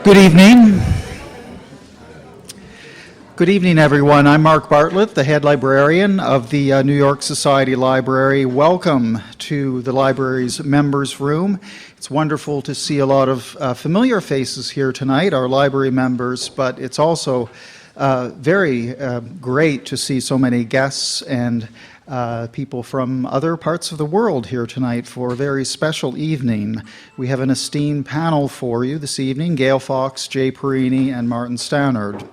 Good evening. Good evening, everyone. I'm Mark Bartlett, the head librarian of the New York Society Library. Welcome to the library's members' room. It's wonderful to see a lot of familiar faces here tonight, our library members, but it's also very great to see so many guests and people from other parts of the world here tonight for a very special evening. We have an esteemed panel for you this evening: Gail Fox, Jay Parini, and Martin Stannard.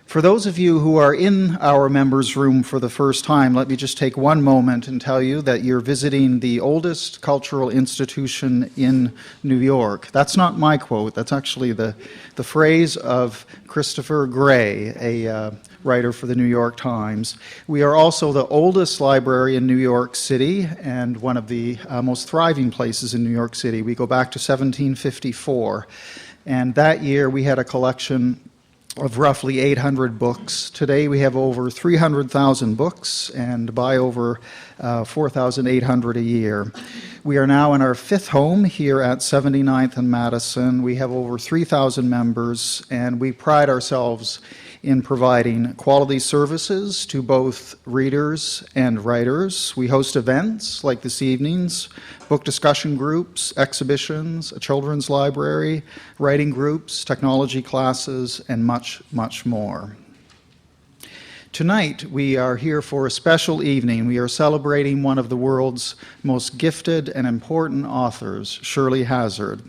For those of you who are in our members' room for the first time, let me just take one moment and tell you that you're visiting the oldest cultural institution in New York. That's not my quote. That's actually the phrase of Christopher Gray, a writer for the New York Times. We are also the oldest library in New York City and one of the most thriving places in New York City. We go back to 1754, and that year we had a collection of roughly 800 books. Today we have over 300,000 books and buy over 4,800 a year. We are now in our fifth home here at 79th and Madison. We have over 3,000 members, and we pride ourselves in providing quality services to both readers and writers. We host events like this evening's, book discussion groups, exhibitions, a children's library, writing groups, technology classes, and much, much more. Tonight, we are here for a special evening. We are celebrating one of the world's most gifted and important authors, Shirley Hazzard.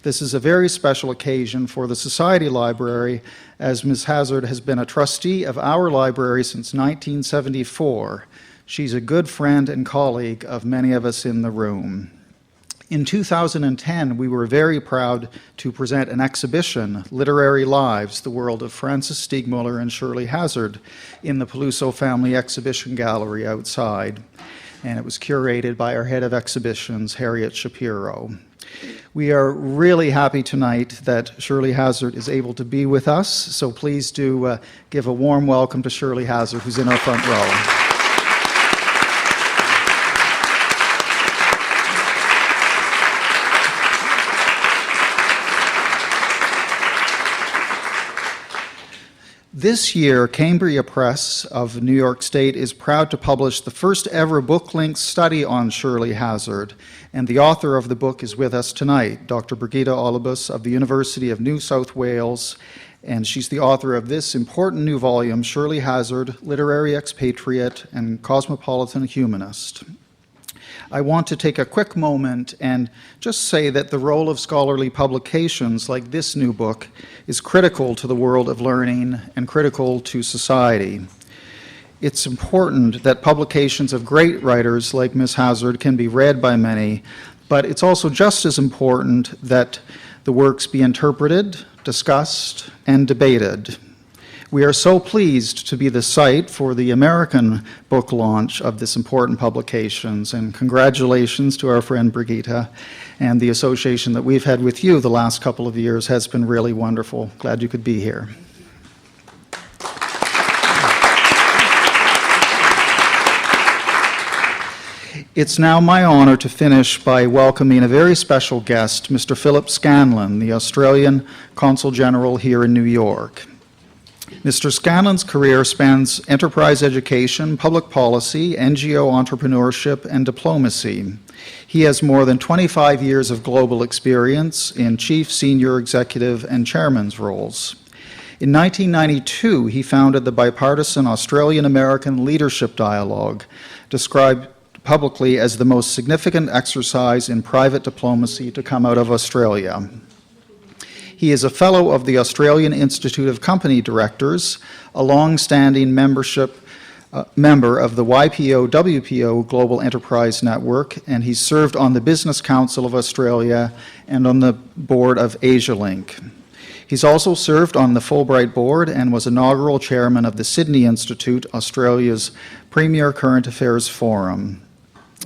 This is a very special occasion for the Society Library, as Ms. Hazzard has been a trustee of our library since 1974. She's a good friend and colleague of many of us in the room. In 2010, we were very proud to present an exhibition, Literary Lives, the World of Francis Steegmuller and Shirley Hazzard, in the Peluso Family Exhibition Gallery outside. And it was curated by our head of exhibitions, Harriet Shapiro. We are really happy tonight that Shirley Hazzard is able to be with us, so please do give a warm welcome to Shirley Hazzard, who's in our front row. This year, Cambria Press of New York State is proud to publish the first ever book-length study on Shirley Hazzard, and the author of the book is with us tonight, Dr. Brigitta Olubas of the University of New South Wales, and she's the author of this important new volume, Shirley Hazzard, Literary Expatriate and Cosmopolitan Humanist. I want to take a quick moment and just say that the role of scholarly publications like this new book is critical to the world of learning and critical to society. It's important that publications of great writers like Ms. Hazzard can be read by many, but it's also just as important that the works be interpreted, discussed, and debated. We are so pleased to be the site for the American book launch of this important publications, and congratulations to our friend Brigitta, and the association that we've had with you the last couple of years has been really wonderful. Glad you could be here. It's now my honor to finish by welcoming a very special guest, Mr. Philip Scanlan, the Australian Consul General here in New York. Mr. Scanlan's career spans enterprise education, public policy, NGO entrepreneurship, and diplomacy. He has more than 25 years of global experience in chief, senior executive, and chairman's roles. In 1992, he founded the bipartisan Australian-American Leadership Dialogue, described publicly as the most significant exercise in private diplomacy to come out of Australia. He is a fellow of the Australian Institute of Company Directors, a long-standing member of the YPO-WPO Global Enterprise Network, and he's served on the Business Council of Australia and on the board of AsiaLink. He's also served on the Fulbright Board and was inaugural chairman of the Sydney Institute, Australia's premier current affairs forum.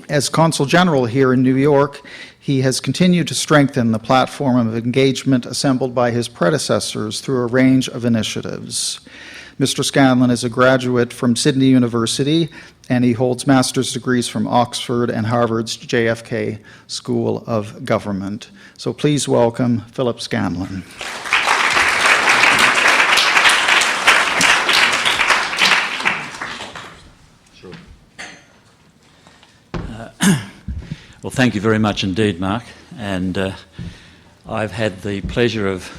As Consul General here in New York, he has continued to strengthen the platform of engagement assembled by his predecessors through a range of initiatives. Mr. Scanlan is a graduate from Sydney University, and he holds master's degrees from Oxford and Harvard's JFK School of Government. So please welcome Philip Scanlan. thank you very much indeed, Mark. And I've had the pleasure of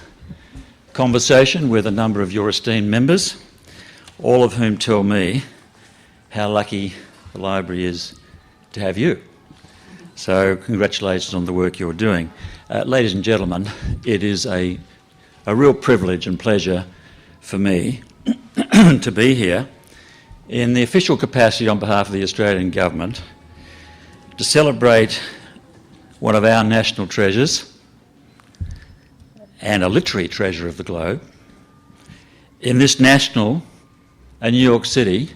conversation with a number of your esteemed members, all of whom tell me how lucky the library is to have you. So congratulations on the work you're doing. Ladies and gentlemen, it is a real privilege and pleasure for me to be here in the official capacity on behalf of the Australian Government to celebrate one of our national treasures and a literary treasure of the globe in this national and New York City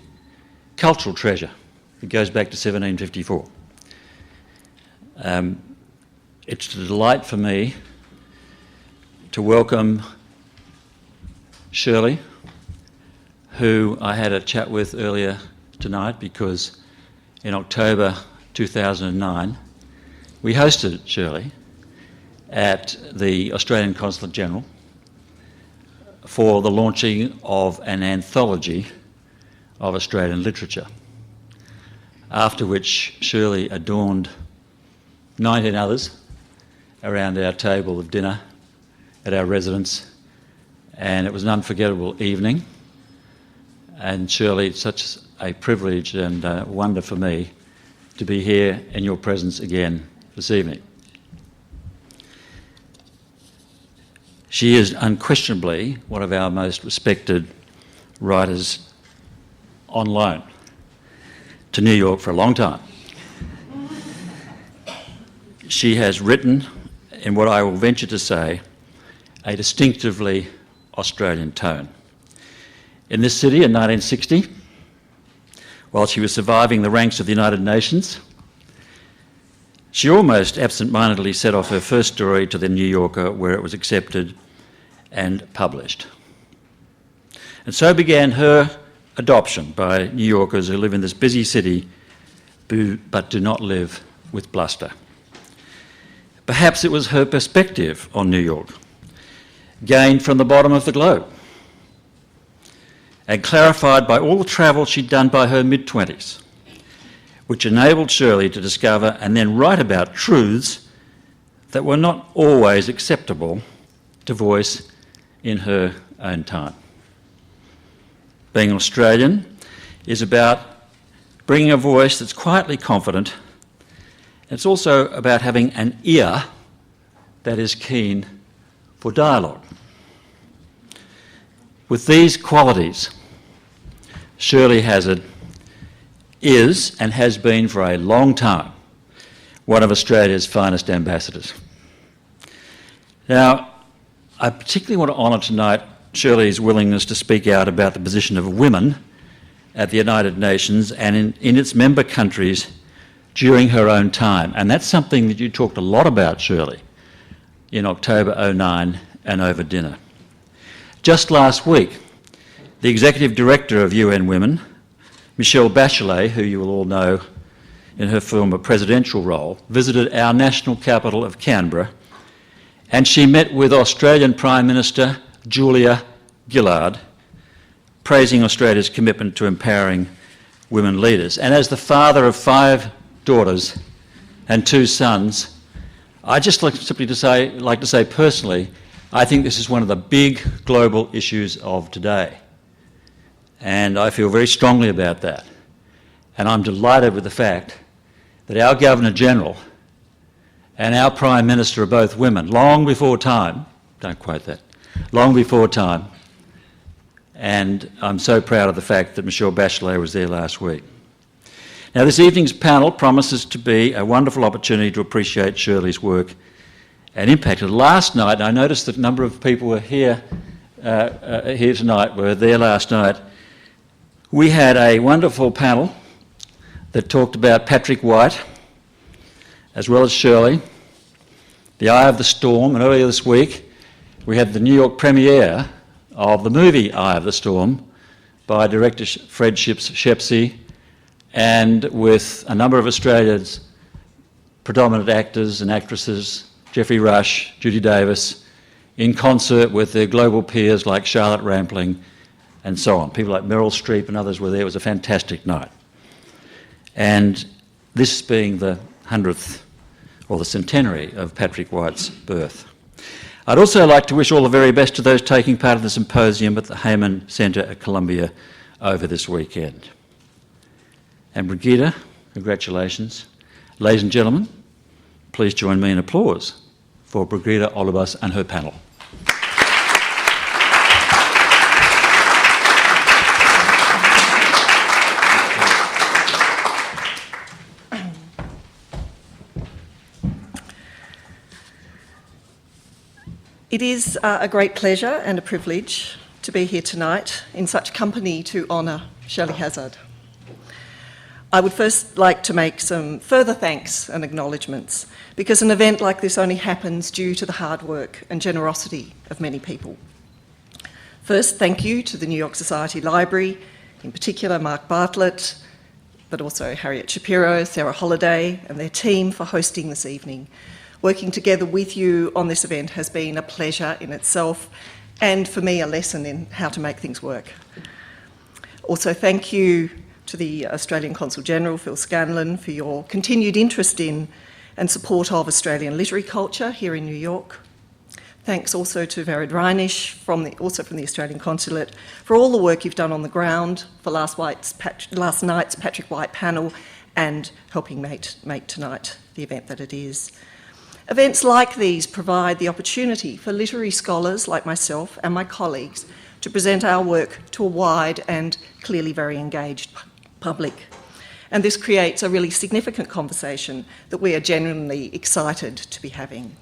cultural treasure. It goes back to 1754. It's a delight for me to welcome Shirley, who I had a chat with earlier tonight because in October 2009 we hosted Shirley at the Australian Consulate General for the launching of an anthology of Australian literature, after which Shirley adorned 19 others around our table of dinner at our residence, and it was an unforgettable evening. And Shirley, it's such a privilege and a wonder for me to be here in your presence again this evening. She is unquestionably one of our most respected writers on loan to New York for a long time. She has written, in what I will venture to say, a distinctively Australian tone. In this city in 1960, while she was surviving the ranks of the United Nations, she almost absent-mindedly set off her first story to the New Yorker, where it was accepted and published. And so began her adoption by New Yorkers who live in this busy city but do not live with bluster. Perhaps it was her perspective on New York, gained from the bottom of the globe and clarified by all the travel she'd done by her mid-20s, which enabled Shirley to discover and then write about truths that were not always acceptable to voice in her own time. Being Australian is about bringing a voice that's quietly confident. It's also about having an ear that is keen for dialogue. With these qualities, Shirley Hazzard is and has been for a long time one of Australia's finest ambassadors. Now, I particularly want to honour tonight Shirley's willingness to speak out about the position of women at the United Nations and in its member countries during her own time. And that's something that you talked a lot about, Shirley, in October 2009 and over dinner. Just last week, the Executive Director of UN Women, Michelle Bachelet, who you will all know in her former presidential role, visited our national capital of Canberra, and she met with Australian Prime Minister Julia Gillard, praising Australia's commitment to empowering women leaders. And as the father of 5 daughters and 2 sons, I just like to say personally, I think this is one of the big global issues of today. And I feel very strongly about that. And I'm delighted with the fact that our Governor-General and our Prime Minister are both women, long before time, don't quote that, long before time. And I'm so proud of the fact that Michelle Bachelet was there last week. Now, this evening's panel promises to be a wonderful opportunity to appreciate Shirley's work and impact. Last night, I noticed that a number of people were here tonight, were there last night. We had a wonderful panel that talked about Patrick White, as well as Shirley, The Eye of the Storm, and earlier this week we had the New York premiere of the movie Eye of the Storm by director Fred Shepsey, and with a number of Australia's predominant actors and actresses, Geoffrey Rush, Judy Davis, in concert with their global peers like Charlotte Rampling and so on. People like Meryl Streep and others were there. It was a fantastic night. And this being the 100th or the centenary of Patrick White's birth. I'd also like to wish all the very best to those taking part in the symposium at the Herman Centre at Columbia over this weekend. And Brigitta, congratulations. Ladies and gentlemen, please join me in applause for Brigitta Olubas and her panel. It is a great pleasure and a privilege to be here tonight in such company to honour Shirley Hazzard. I would first like to make some further thanks and acknowledgements, because an event like this only happens due to the hard work and generosity of many people. First, thank you to the New York Society Library, in particular Mark Bartlett, but also Harriet Shapiro, Sarah Holliday and their team for hosting this evening. Working together with you on this event has been a pleasure in itself, and for me a lesson in how to make things work. Also, thank you to the Australian Consul General, Phil Scanlan, for your continued interest in and support of Australian literary culture here in New York. Thanks also to Vered Reinisch, also from the Australian Consulate, for all the work you've done on the ground for last night's Patrick White panel and helping make tonight the event that it is. Events like these provide the opportunity for literary scholars like myself and my colleagues to present our work to a wide and clearly very engaged public. And this creates a really significant conversation that we are genuinely excited to be having.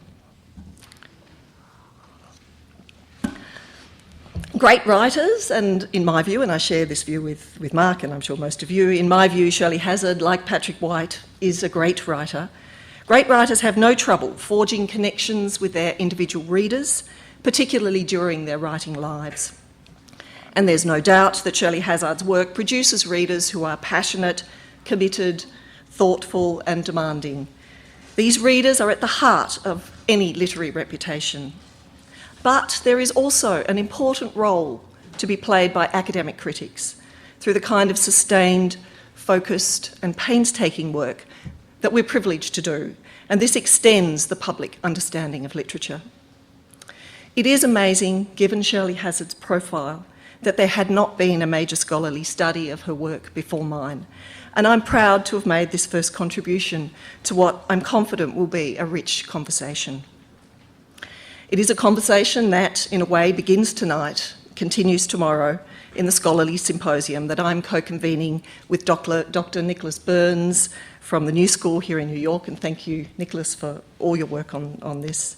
Great writers, and in my view, and I share this view with Mark and I'm sure most of you, in my view, Shirley Hazzard, like Patrick White, is a great writer. Great writers have no trouble forging connections with their individual readers, particularly during their writing lives. And there's no doubt that Shirley Hazzard's work produces readers who are passionate, committed, thoughtful and demanding. These readers are at the heart of any literary reputation. But there is also an important role to be played by academic critics through the kind of sustained, focused and painstaking work that we're privileged to do, and this extends the public understanding of literature. It is amazing, given Shirley Hazzard's profile, that there had not been a major scholarly study of her work before mine, and I'm proud to have made this first contribution to what I'm confident will be a rich conversation. It is a conversation that, in a way, begins tonight, continues tomorrow, in the scholarly symposium that I'm co-convening with Dr. Nicholas Burns from the New School here in New York, and thank you, Nicholas, for all your work on this.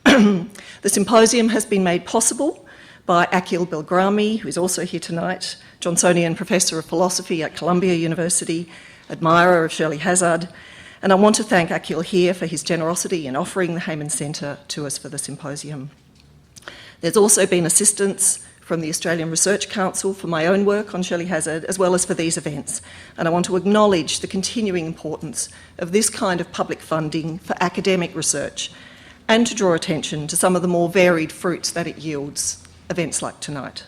The symposium has been made possible by Akil Belgrami, who is also here tonight, Johnsonian Professor of Philosophy at Columbia University, admirer of Shirley Hazzard, and I want to thank Akil here for his generosity in offering the Herman Centre to us for the symposium. There's also been assistance from the Australian Research Council for my own work on Shirley Hazzard, as well as for these events. And I want to acknowledge the continuing importance of this kind of public funding for academic research, and to draw attention to some of the more varied fruits that it yields, events like tonight.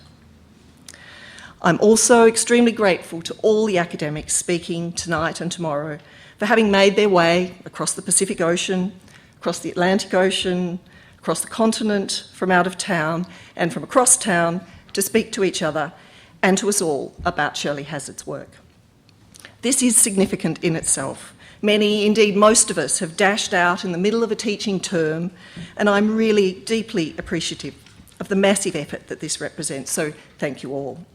I'm also extremely grateful to all the academics speaking tonight and tomorrow for having made their way across the Pacific Ocean, across the Atlantic Ocean, across the continent, from out of town and from across town to speak to each other and to us all about Shirley Hazzard's work. This is significant in itself. Many, indeed most of us, have dashed out in the middle of a teaching term, and I'm really deeply appreciative of the massive effort that this represents, so thank you all.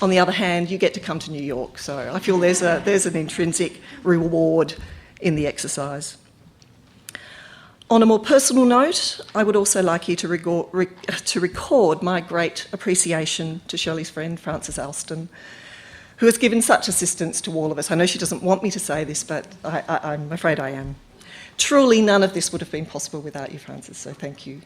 On the other hand, you get to come to New York, so I feel there's an intrinsic reward in the exercise. On a more personal note, I would also like you to record my great appreciation to Shirley's friend, Frances Alston, who has given such assistance to all of us. I know she doesn't want me to say this, but I'm afraid I am. Truly, none of this would have been possible without you, Frances, so thank you.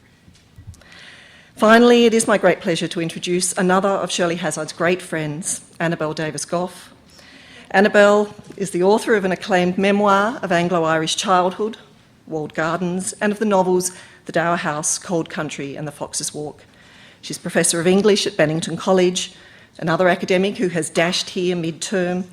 Finally, it is my great pleasure to introduce another of Shirley Hazzard's great friends, Annabel Davis-Goff. Annabel is the author of an acclaimed memoir of Anglo-Irish childhood, Walled Gardens, and of the novels The Dower House, Cold Country and The Fox's Walk. She's Professor of English at Bennington College, another academic who has dashed here mid-term,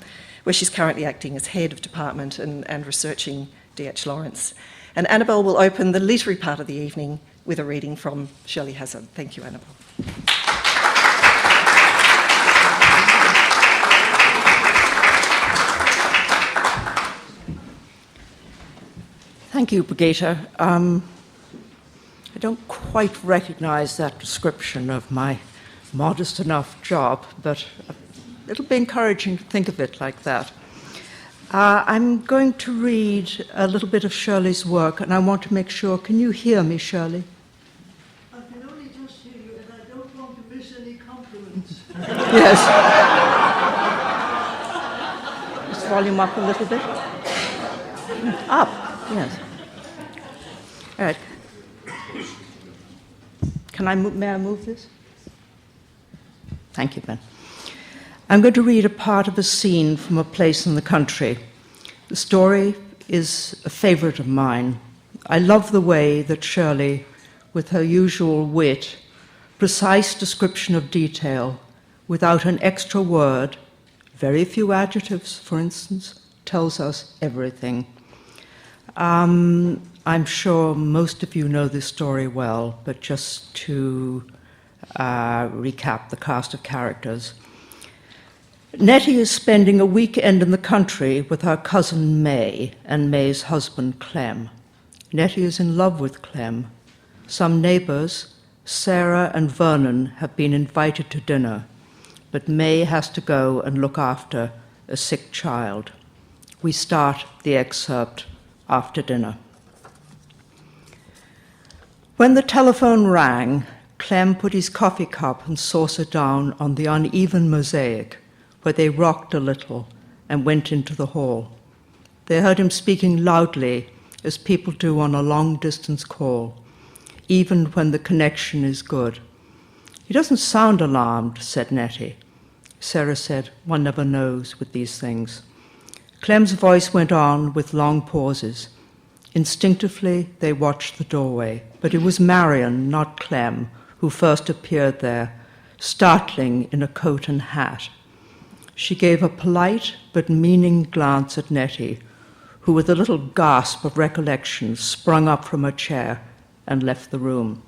where she's currently acting as head of department and researching D.H. Lawrence. And Annabelle will open the literary part of the evening with a reading from Shirley Hazzard. Thank you, Annabelle. Thank you, Brigitta. I don't quite recognise that description of my modest enough job, but it'll be encouraging to think of it like that. I'm going to read a little bit of Shirley's work, and I want to make sure, can you hear me, Shirley? I can only just hear you, and I don't want to miss any compliments. Yes. Just volume up a little bit. Up, yes. All right. May I move this? Thank you, Ben. I'm going to read a part of a scene from a place in the country. The story is a favourite of mine. I love the way that Shirley, with her usual wit, precise description of detail, without an extra word, very few adjectives, for instance, tells us everything. I'm sure most of you know this story well, but just to recap the cast of characters. Nettie is spending a weekend in the country with her cousin May and May's husband Clem. Nettie is in love with Clem. Some neighbours, Sarah and Vernon, have been invited to dinner, but May has to go and look after a sick child. We start the excerpt after dinner. When the telephone rang, Clem put his coffee cup and saucer down on the uneven mosaic, where they rocked a little and went into the hall. They heard him speaking loudly, as people do on a long-distance call, even when the connection is good. He doesn't sound alarmed, said Nettie. Sarah said, one never knows with these things. Clem's voice went on with long pauses. Instinctively, they watched the doorway, but it was Marion, not Clem, who first appeared there, startling in a coat and hat. She gave a polite but meaning glance at Nettie, who with a little gasp of recollection sprung up from her chair and left the room.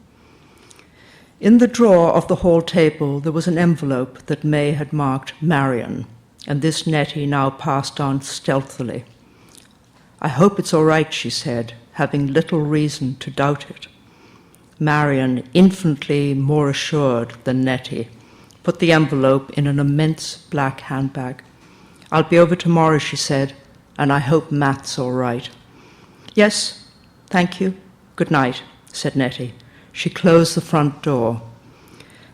In the drawer of the hall table there was an envelope that May had marked Marion, and this Nettie now passed on stealthily. I hope it's all right, she said, having little reason to doubt it. Marion, infinitely more assured than Nettie, put the envelope in an immense black handbag. I'll be over tomorrow, she said, and I hope Matt's all right. Yes, thank you. Good night, said Nettie. She closed the front door.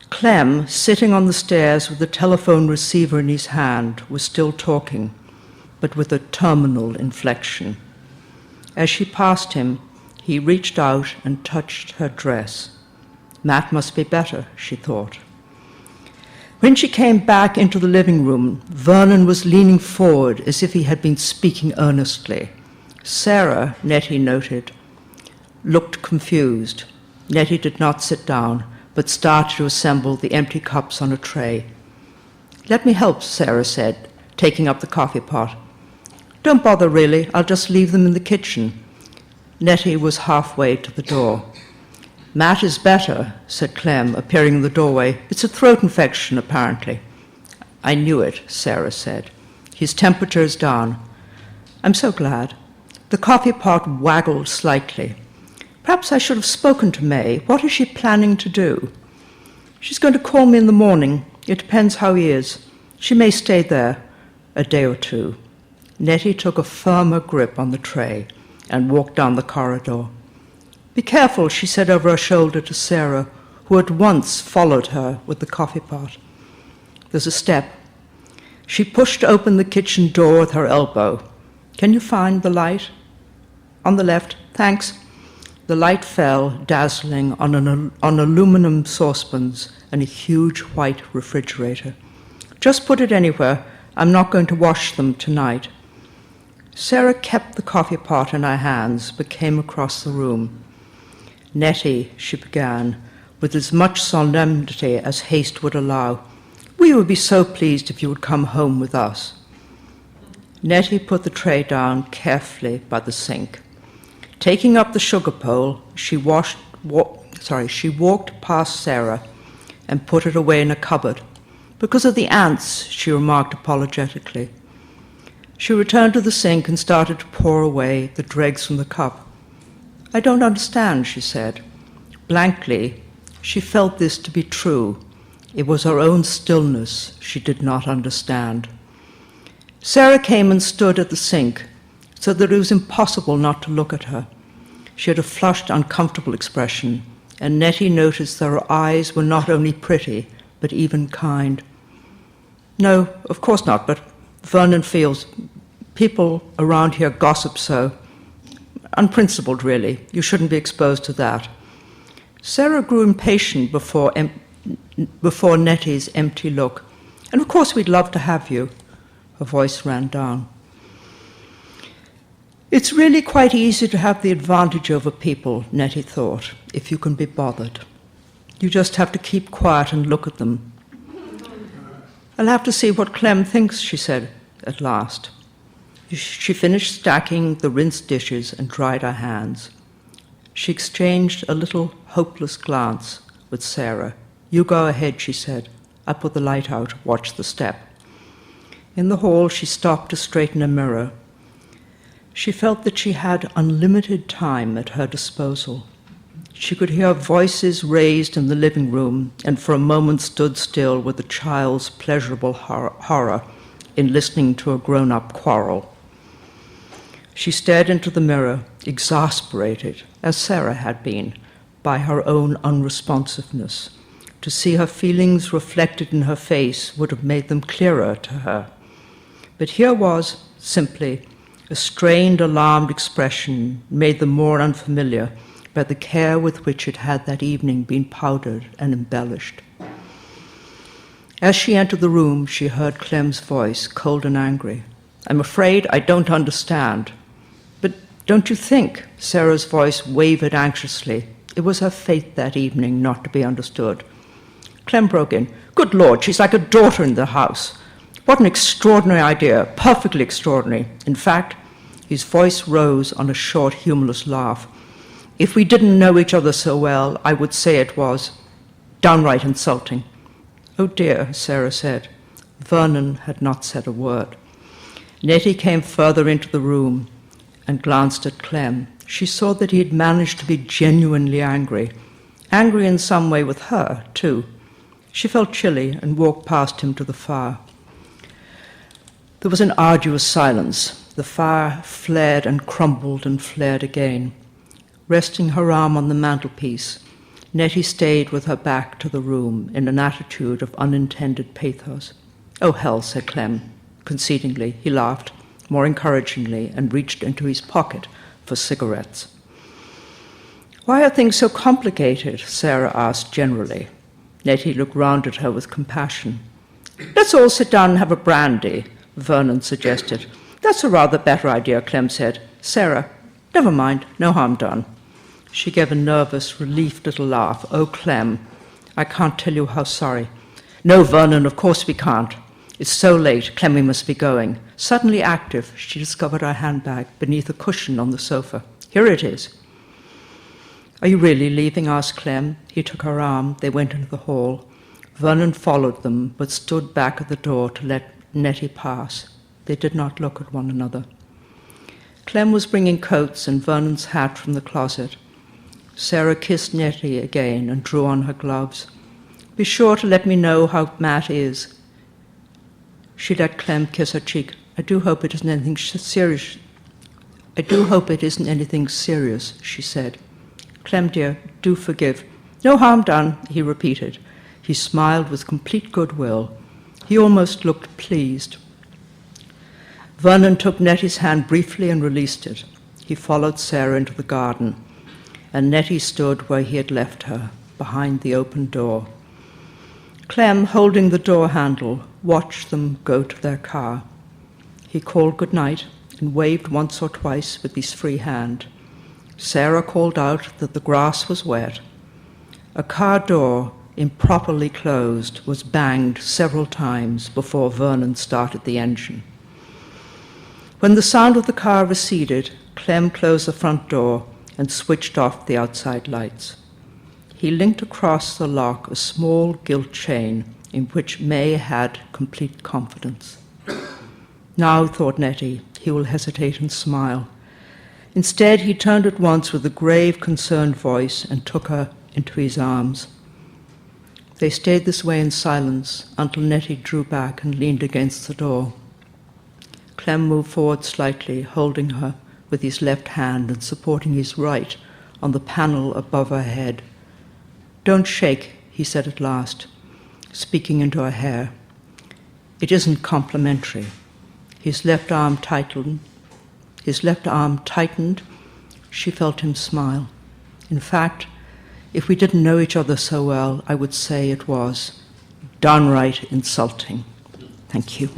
Clem, sitting on the stairs with the telephone receiver in his hand, was still talking, but with a terminal inflection. As she passed him, he reached out and touched her dress. Matt must be better, she thought. When she came back into the living room, Vernon was leaning forward as if he had been speaking earnestly. Sarah, Nettie noted, looked confused. Nettie did not sit down, but started to assemble the empty cups on a tray. Let me help, Sarah said, taking up the coffee pot. Don't bother, really. I'll just leave them in the kitchen. Nettie was halfway to the door. Matt is better, said Clem, appearing in the doorway. It's a throat infection, apparently. I knew it, Sarah said. His temperature is down. I'm so glad. The coffee pot waggled slightly. Perhaps I should have spoken to May. What is she planning to do? She's going to call me in the morning. It depends how he is. She may stay there a day or two. Nettie took a firmer grip on the tray and walked down the corridor. Be careful, she said over her shoulder to Sarah, who at once followed her with the coffee pot. There's a step. She pushed open the kitchen door with her elbow. Can you find the light? On the left, thanks. The light fell, dazzling, on aluminum saucepans and a huge white refrigerator. Just put it anywhere. I'm not going to wash them tonight. Sarah kept the coffee pot in her hands, but came across the room. Nettie, she began, with as much solemnity as haste would allow, we would be so pleased if you would come home with us. Nettie put the tray down carefully by the sink. Taking up the sugar bowl, she walked past Sarah and put it away in a cupboard. Because of the ants, she remarked apologetically. She returned to the sink and started to pour away the dregs from the cup. I don't understand, she said. Blankly, she felt this to be true. It was her own stillness she did not understand. Sarah came and stood at the sink, so that it was impossible not to look at her. She had a flushed, uncomfortable expression, and Nettie noticed that her eyes were not only pretty, but even kind. No, of course not, but Vernon feels people around here gossip so. Unprincipled, really. You shouldn't be exposed to that. Sarah grew impatient before Nettie's empty look. And of course we'd love to have you. Her voice ran down. It's really quite easy to have the advantage over people, Nettie thought, if you can be bothered. You just have to keep quiet and look at them. I'll have to see what Clem thinks, she said at last. She finished stacking the rinsed dishes and dried her hands. She exchanged a little hopeless glance with Sarah. You go ahead, she said. I put the light out, watch the step. In the hall, she stopped to straighten a mirror. She felt that she had unlimited time at her disposal. She could hear voices raised in the living room and for a moment stood still with a child's pleasurable horror in listening to a grown-up quarrel. She stared into the mirror, exasperated, as Sarah had been, by her own unresponsiveness. To see her feelings reflected in her face would have made them clearer to her. But here was, simply, a strained, alarmed expression made them more unfamiliar by the care with which it had that evening been powdered and embellished. As she entered the room, she heard Clem's voice, cold and angry. I'm afraid I don't understand. But don't you think? Sarah's voice wavered anxiously. It was her fate that evening not to be understood. Clem broke in. Good Lord, she's like a daughter in the house. What an extraordinary idea, perfectly extraordinary. In fact, his voice rose on a short, humorless laugh. If we didn't know each other so well, I would say it was downright insulting. Oh dear, Sarah said. Vernon had not said a word. Nettie came further into the room and glanced at Clem. She saw that he had managed to be genuinely angry in some way with her, too. She felt chilly and walked past him to the fire. There was an arduous silence. The fire flared and crumbled and flared again. Resting her arm on the mantelpiece, Nettie stayed with her back to the room in an attitude of unintended pathos. Oh, hell, said Clem. Concedingly, he laughed, more encouragingly, and reached into his pocket for cigarettes. Why are things so complicated? Sarah asked generally. Nettie looked round at her with compassion. Let's all sit down and have a brandy, Vernon suggested. That's a rather better idea, Clem said. Sarah, never mind, no harm done. She gave a nervous, relieved little laugh. Oh, Clem, I can't tell you how sorry. No, Vernon, of course we can't. It's so late, Clem, we must be going. Suddenly active, she discovered her handbag beneath a cushion on the sofa. Here it is. Are you really leaving? Asked Clem. He took her arm. They went into the hall. Vernon followed them, but stood back at the door to let Nettie pass. They did not look at one another. Clem was bringing coats and Vernon's hat from the closet. Sarah kissed Nettie again and drew on her gloves. Be sure to let me know how Matt is. She let Clem kiss her cheek. I do hope it isn't anything serious. She said. Clem, dear, do forgive. No harm done, he repeated. He smiled with complete goodwill. He almost looked pleased. Vernon took Nettie's hand briefly and released it. He followed Sarah into the garden, and Nettie stood where he had left her, behind the open door. Clem, holding the door handle, watched them go to their car. He called good night and waved once or twice with his free hand. Sarah called out that the grass was wet. A car door, improperly closed, was banged several times before Vernon started the engine. When the sound of the car receded, Clem closed the front door and switched off the outside lights. He linked across the lock a small gilt chain in which May had complete confidence. Now, thought Nettie, he will hesitate and smile. Instead, he turned at once with a grave, concerned voice and took her into his arms. They stayed this way in silence until Nettie drew back and leaned against the door. Clem moved forward slightly, holding her with his left hand and supporting his right on the panel above her head. "Don't shake," he said at last, speaking into her hair. "It isn't complimentary." His left arm tightened. She felt him smile. In fact, if we didn't know each other so well, I would say it was downright insulting. Thank you.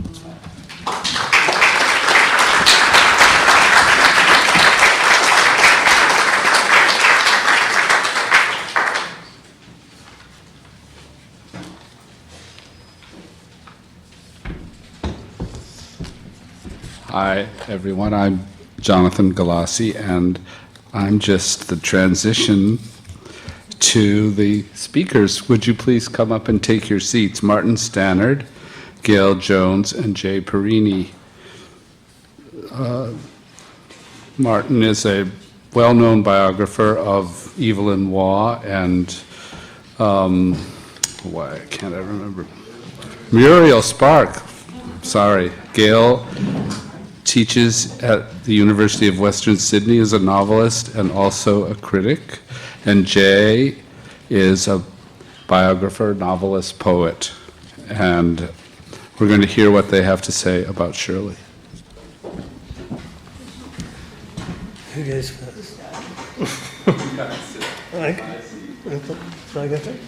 Hi, everyone. I'm Jonathan Galassi, and I'm just the transition to the speakers. Would you please come up and take your seats? Martin Stannard, Gail Jones, and Jay Parini. Martin is a well-known biographer of Evelyn Waugh and, why can't I remember? Muriel Spark. Sorry. Gail teaches at the University of Western Sydney as a novelist and also a critic. And Jay is a biographer, novelist, poet. And we're going to hear what they have to say about Shirley. Who goes first? Shall I go first?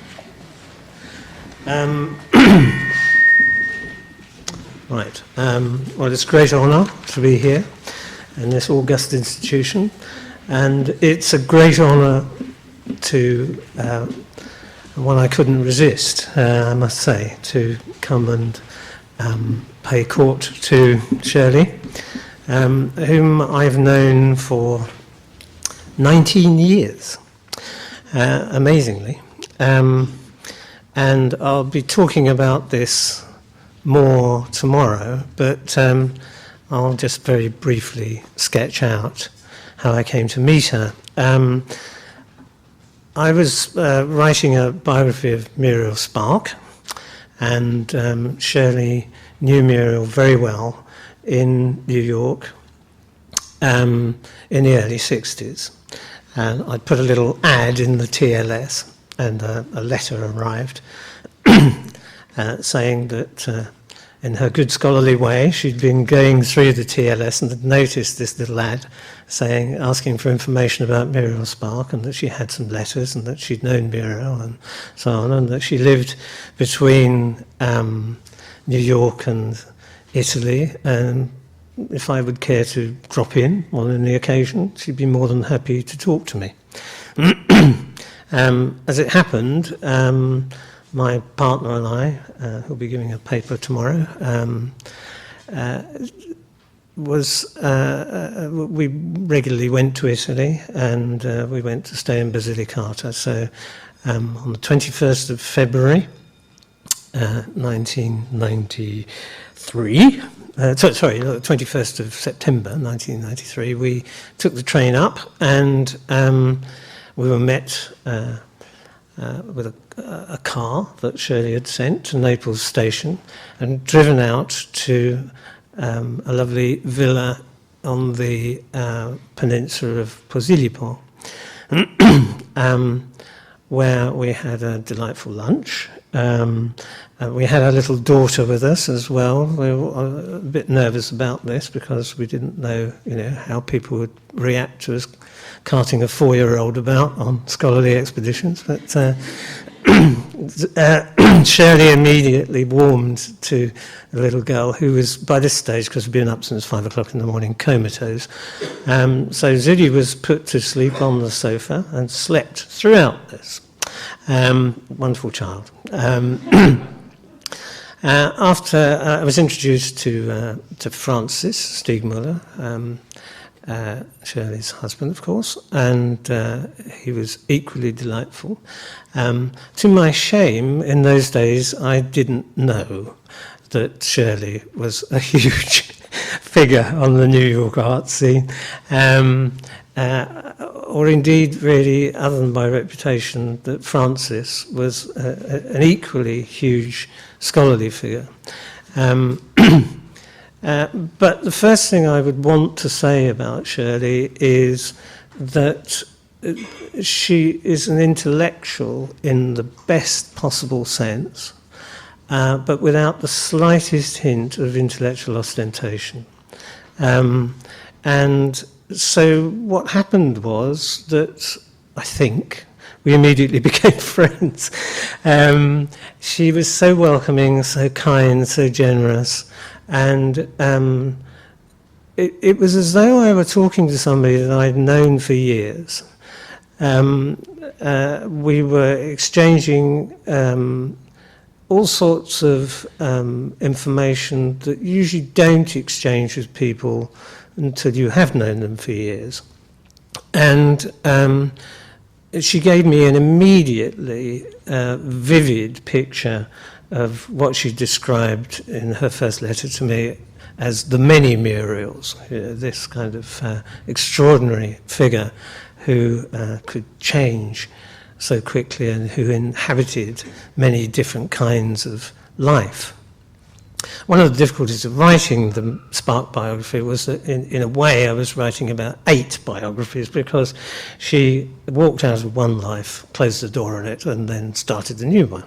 Right. Well, it's a great honour to be here in this august institution, and it's a great honour to one I couldn't resist, I must say, to come and pay court to Shirley, whom I've known for 19 years, amazingly. And I'll be talking about this more tomorrow, but I'll just very briefly sketch out how I came to meet her. I was writing a biography of Muriel Spark, and Shirley knew Muriel very well in New York in the early 60s. And I put a little ad in the TLS, and a letter arrived saying that in her good scholarly way, she'd been going through the TLS and had noticed this little ad asking for information about Muriel Spark, and that she had some letters, and that she'd known Muriel and so on, and that she lived between New York and Italy, and if I would care to drop in on any occasion, she'd be more than happy to talk to me. As it happened, my partner and I, who'll be giving a paper tomorrow, we regularly went to Italy, and we went to stay in Basilicata. So on the 21st of February, 1993, 21st of September 1993, we took the train up, and we were met with a car that Shirley had sent to Naples station, and driven out to a lovely villa on the peninsula of Posillipo, where we had a delightful lunch. We had our little daughter with us as well. We were a bit nervous about this because we didn't know, how people would react to us carting a 4-year-old about on scholarly expeditions. But Shirley immediately warmed to the little girl, who was, by this stage, because we'd been up since 5 o'clock in the morning, comatose. So Zudi was put to sleep on the sofa and slept throughout this. Wonderful child. After I was introduced to Francis Stiegmuller, Shirley's husband, of course, and he was equally delightful. To my shame, in those days, I didn't know that Shirley was a huge figure on the New York art scene, or indeed, really, other than by reputation, that Francis was an equally huge scholarly figure. But the first thing I would want to say about Shirley is that she is an intellectual in the best possible sense, but without the slightest hint of intellectual ostentation. And so what happened was that, I think, we immediately became friends. She was so welcoming, so kind, so generous, and it was as though I were talking to somebody that I'd known for years. We were exchanging all sorts of information that you usually don't exchange with people until you have known them for years. And she gave me an immediately vivid picture of what she described in her first letter to me as the many Muriels, this kind of extraordinary figure who could change so quickly and who inhabited many different kinds of life. One of the difficulties of writing the Spark biography was that in a way I was writing about 8 biographies, because she walked out of one life, closed the door on it, and then started a new one.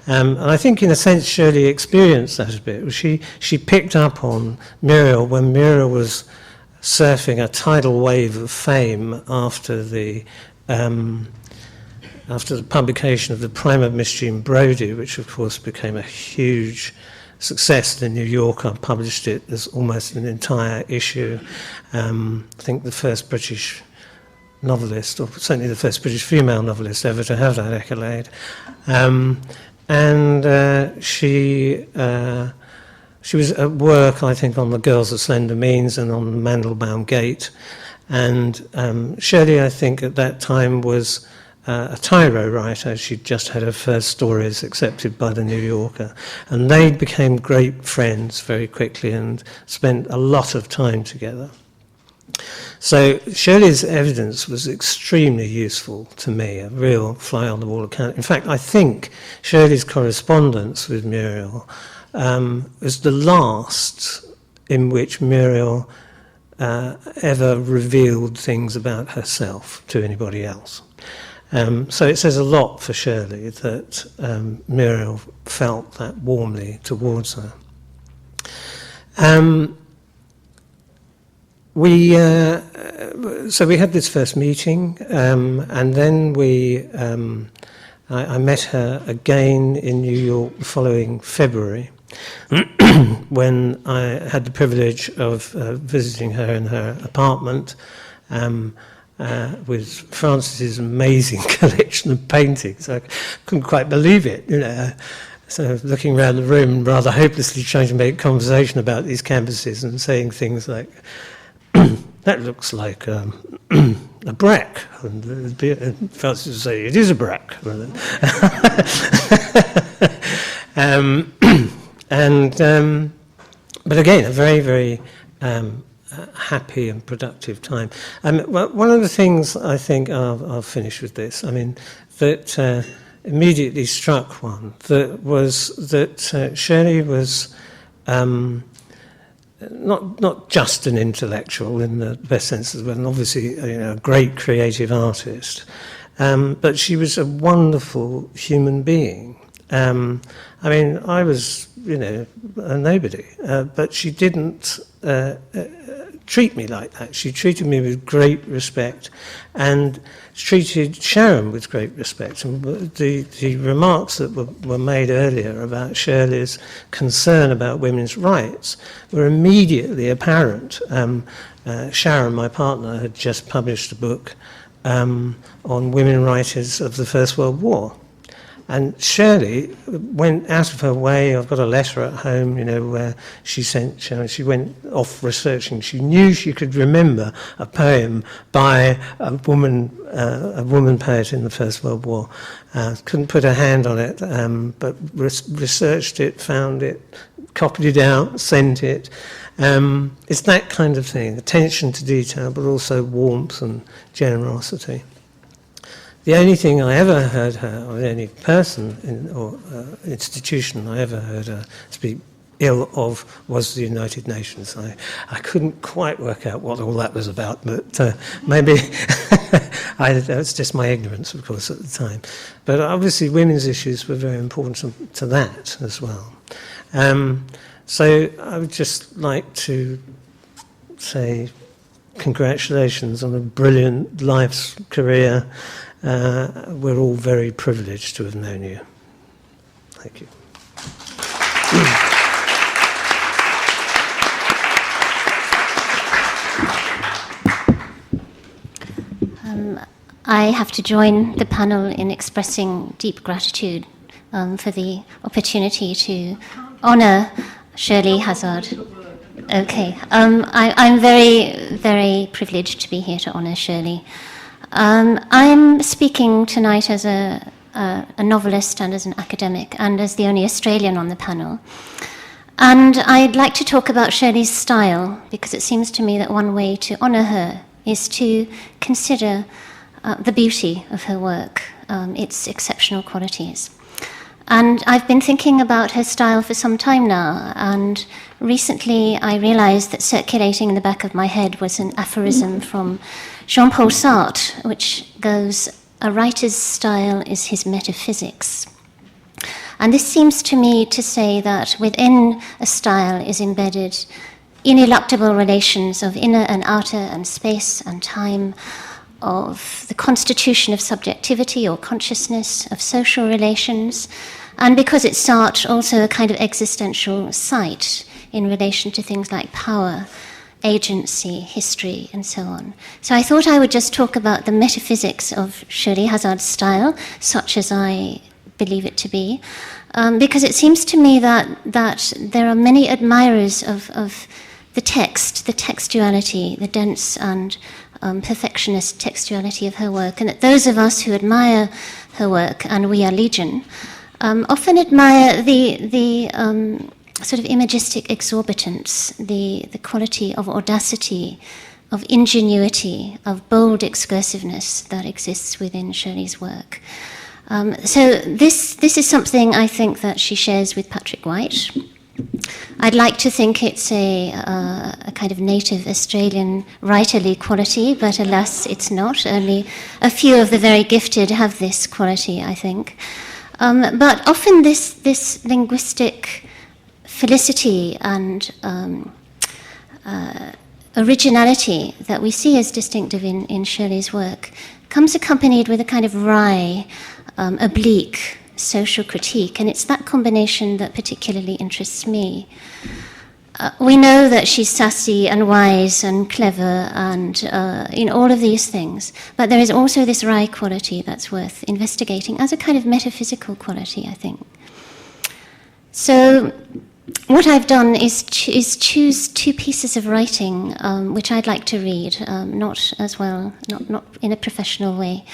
And I think in a sense Shirley experienced that a bit. She picked up on Muriel when Muriel was surfing a tidal wave of fame after the publication of the Primer of Mystery and Brodie, which of course became a huge success. The New Yorker published it as almost an entire issue. I think the first British novelist, or certainly the first British female novelist ever to have that accolade. She was at work, I think, on The Girls of Slender Means and on Mandelbaum Gate. And Shirley, I think, at that time was a tyro writer. She'd just had her first stories accepted by the New Yorker. And they became great friends very quickly and spent a lot of time together. So Shirley's evidence was extremely useful to me, a real fly-on-the-wall account. In fact, I think Shirley's correspondence with Muriel was the last in which Muriel ever revealed things about herself to anybody else. So it says a lot for Shirley that Muriel felt that warmly towards her. So we had this first meeting, and then I met her again in New York the following February, when I had the privilege of visiting her in her apartment with Francis's amazing collection of paintings. I couldn't quite believe it, you know. So looking around the room, rather hopelessly trying to make conversation about these canvases and saying things like, that looks like a brack. And Francis would say, it is a brack. But again, a very, very happy and productive time. One of the things I think, I'll finish with this, that immediately struck one, that was that Shirley was not just an intellectual in the best sense of the word, and obviously a great creative artist, but she was a wonderful human being. I was, a nobody, but she didn't treat me like that. She treated me with great respect, and treated Sharon with great respect. And the remarks that were made earlier about Shirley's concern about women's rights were immediately apparent. Sharon, my partner, had just published a book on women writers of the First World War. And Shirley went out of her way. I've got a letter at home, where she sent, she went off researching. She knew she could remember a poem by a woman poet in the First World War. Couldn't put her hand on it, but researched it, found it, copied it out, sent it. It's that kind of thing, attention to detail, but also warmth and generosity. The only thing I ever heard her, or the only person or institution I ever heard her speak ill of was the United Nations. I couldn't quite work out what all that was about, but maybe that's just my ignorance, of course, at the time. But obviously women's issues were very important to that as well. So I would just like to say congratulations on a brilliant life's career. We're all very privileged to have known you. Thank you. I have to join the panel in expressing deep gratitude for the opportunity to honour Shirley Hazzard. Okay, I'm very, very privileged to be here to honour Shirley. I'm speaking tonight as a novelist and as an academic and as the only Australian on the panel. And I'd like to talk about Shirley's style, because it seems to me that one way to honour her is to consider the beauty of her work, its exceptional qualities. And I've been thinking about her style for some time now, and recently I realised that circulating in the back of my head was an aphorism from Jean-Paul Sartre, which goes, "A writer's style is his metaphysics." And this seems to me to say that within a style is embedded ineluctable relations of inner and outer and space and time, of the constitution of subjectivity or consciousness, of social relations, and because it's Sartre, also a kind of existential site in relation to things like power, agency, history, and so on. So I thought I would just talk about the metaphysics of Shirley Hazzard's style, such as I believe it to be, because it seems to me that there are many admirers of the text, the textuality, the dense and perfectionist textuality of her work, and that those of us who admire her work, and we are legion, often admire the sort of imagistic exorbitance, the quality of audacity, of ingenuity, of bold excursiveness that exists within Shirley's work. So this is something I think that she shares with Patrick White. I'd like to think it's a kind of native Australian writerly quality, but alas, it's not. Only a few of the very gifted have this quality, I think. But often this linguistic felicity and originality that we see as distinctive in Shirley's work comes accompanied with a kind of wry, oblique social critique, and it's that combination that particularly interests me. We know that she's sassy and wise and clever and in all of these things, but there is also this wry quality that's worth investigating as a kind of metaphysical quality, I think. So what I've done is choose two pieces of writing which I'd like to read, not in a professional way,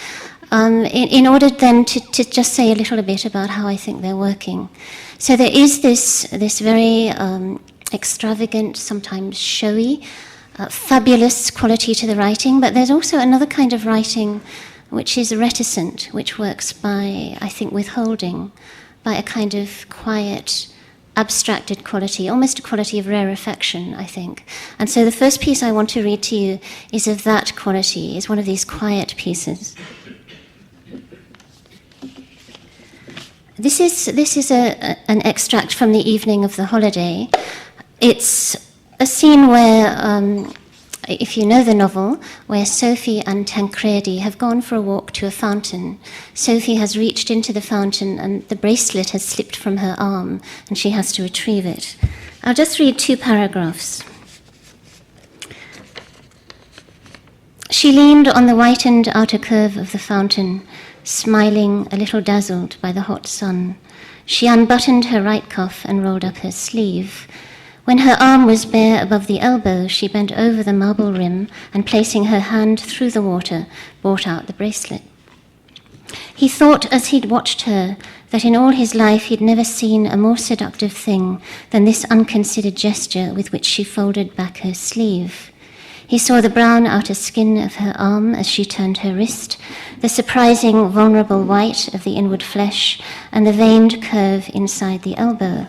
in order then to just say a little bit about how I think they're working. So there is this very extravagant, sometimes showy, fabulous quality to the writing, but there's also another kind of writing which is reticent, which works by, I think, withholding, by a kind of quiet, abstracted quality, almost a quality of rarefaction, I think. And so the first piece I want to read to you is of that quality, is one of these quiet pieces. This is an extract from the evening of the holiday. It's a scene where, if you know the novel, where Sophie and Tancredi have gone for a walk to a fountain. Sophie has reached into the fountain and the bracelet has slipped from her arm and she has to retrieve it. I'll just read 2 paragraphs. She leaned on the whitened outer curve of the fountain, smiling, a little dazzled by the hot sun. She unbuttoned her right cuff and rolled up her sleeve. When her arm was bare above the elbow, she bent over the marble rim and, placing her hand through the water, brought out the bracelet. He thought, as he'd watched her, that in all his life he'd never seen a more seductive thing than this unconsidered gesture with which she folded back her sleeve. He saw the brown outer skin of her arm as she turned her wrist, the surprising vulnerable white of the inward flesh, and the veined curve inside the elbow.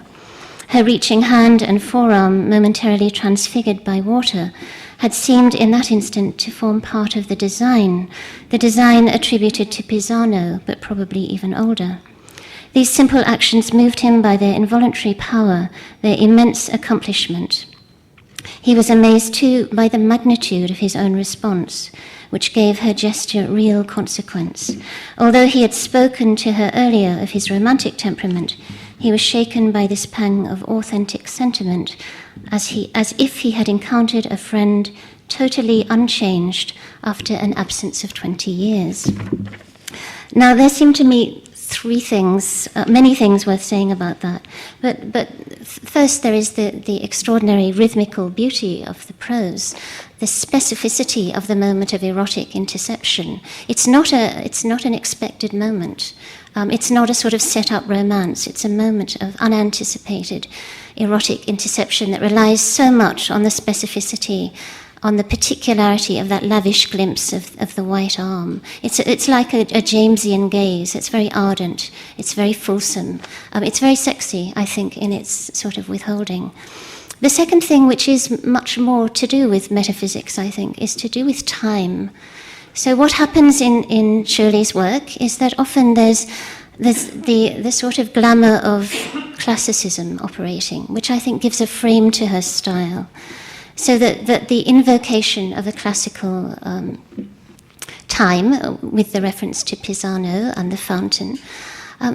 Her reaching hand and forearm, momentarily transfigured by water, had seemed in that instant to form part of the design attributed to Pisano, but probably even older. These simple actions moved him by their involuntary power, their immense accomplishment. He was amazed too by the magnitude of his own response, which gave her gesture real consequence. Although he had spoken to her earlier of his romantic temperament, he was shaken by this pang of authentic sentiment, as if he had encountered a friend totally unchanged after an absence of 20 years. Now, there seem to me three things, many things worth saying about that. But first, there is the extraordinary rhythmical beauty of the prose, the specificity of the moment of erotic interception. It's not an expected moment. It's not a sort of set-up romance. It's a moment of unanticipated erotic interception that relies so much on the specificity, on the particularity of that lavish glimpse of the white arm. It's like a Jamesian gaze. It's very ardent. It's very fulsome. It's very sexy, I think, in its sort of withholding. The second thing, which is much more to do with metaphysics, I think, is to do with time. So what happens in Shirley's work is that often there's the sort of glamour of classicism operating, which I think gives a frame to her style. So that the invocation of a classical time, with the reference to Pisano and the fountain,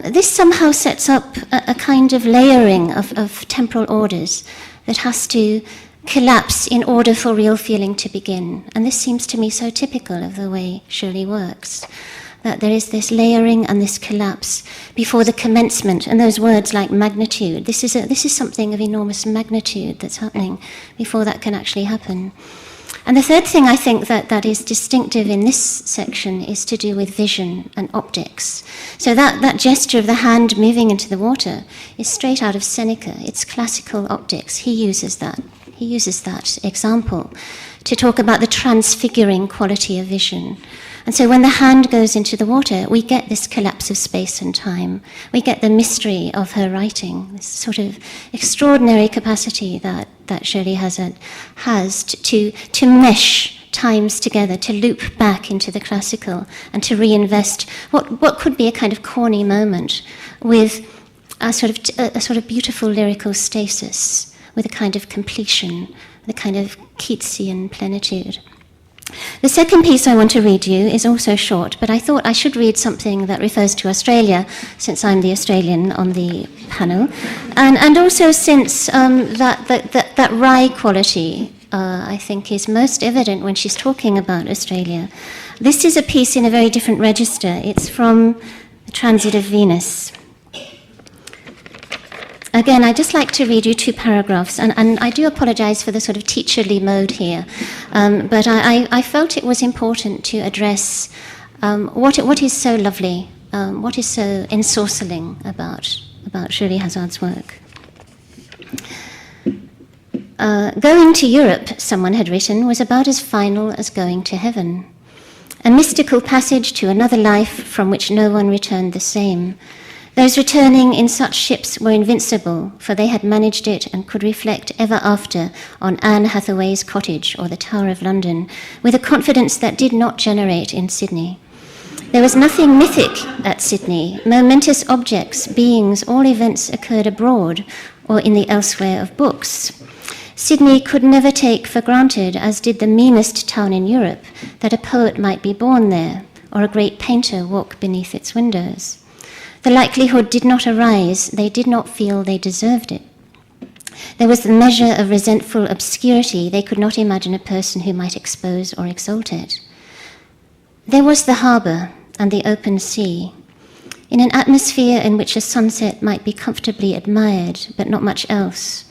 this somehow sets up a kind of layering of temporal orders that has to collapse in order for real feeling to begin. And this seems to me so typical of the way Shirley works, that there is this layering and this collapse before the commencement, and those words like magnitude. This is something of enormous magnitude that's happening before that can actually happen. And the third thing I think that is distinctive in this section is to do with vision and optics. So that gesture of the hand moving into the water is straight out of Seneca. It's classical optics. He uses that example to talk about the transfiguring quality of vision. And so when the hand goes into the water, we get this collapse of space and time. We get the mystery of her writing, this sort of extraordinary capacity that Shirley Hazzard has to mesh times together, to loop back into the classical and to reinvest what could be a kind of corny moment with a sort of beautiful lyrical stasis, with a kind of completion, the kind of Keatsian plenitude. The second piece I want to read you is also short, but I thought I should read something that refers to Australia, since I'm the Australian on the panel, and also since that wry quality, I think, is most evident when she's talking about Australia. This is a piece in a very different register. It's from The Transit of Venus. Again, I'd just like to read you two paragraphs, and I do apologise for the sort of teacherly mode here, but I felt it was important to address what is so lovely, what is so ensorceling about Shirley Hazzard's work. Going to Europe, someone had written, was about as final as going to heaven. A mystical passage to another life from which no one returned the same. Those returning in such ships were invincible, for they had managed it and could reflect ever after on Anne Hathaway's cottage or the Tower of London, with a confidence that did not generate in Sydney. There was nothing mythic at Sydney. Momentous objects, beings, all events occurred abroad or in the elsewhere of books. Sydney could never take for granted, as did the meanest town in Europe, that a poet might be born there or a great painter walk beneath its windows. The likelihood did not arise. They did not feel they deserved it. There was the measure of resentful obscurity. They could not imagine a person who might expose or exalt it. There was the harbour, and the open sea, in an atmosphere in which a sunset might be comfortably admired, but not much else.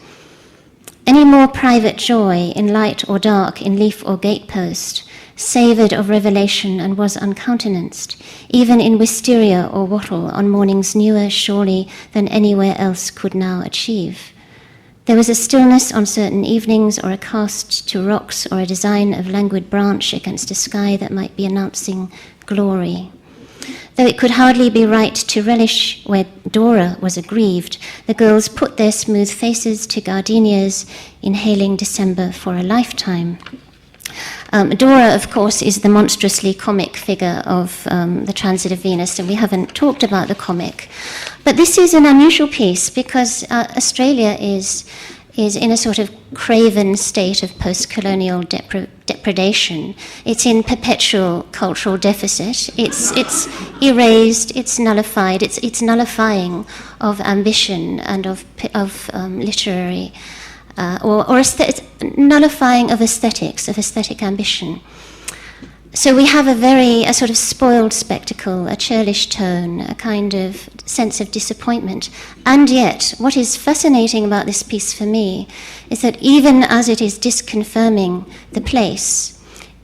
Any more private joy in light or dark, in leaf or gatepost, savoured of revelation and was uncountenanced, even in wisteria or wattle on mornings newer surely than anywhere else could now achieve. There was a stillness on certain evenings, or a cast to rocks, or a design of languid branch against a sky that might be announcing glory. Though it could hardly be right to relish where Dora was aggrieved, the girls put their smooth faces to gardenias, inhaling December for a lifetime. Dora, of course, is the monstrously comic figure of the Transit of Venus, and we haven't talked about the comic. But this is an unusual piece because Australia is in a sort of craven state of post-colonial depredation. It's in perpetual cultural deficit. It's erased. It's nullified. It's nullifying of ambition and of literary. Or nullifying of aesthetics, of aesthetic ambition. So we have a sort of spoiled spectacle, a churlish tone, a kind of sense of disappointment. And yet, what is fascinating about this piece for me is that even as it is disconfirming the place,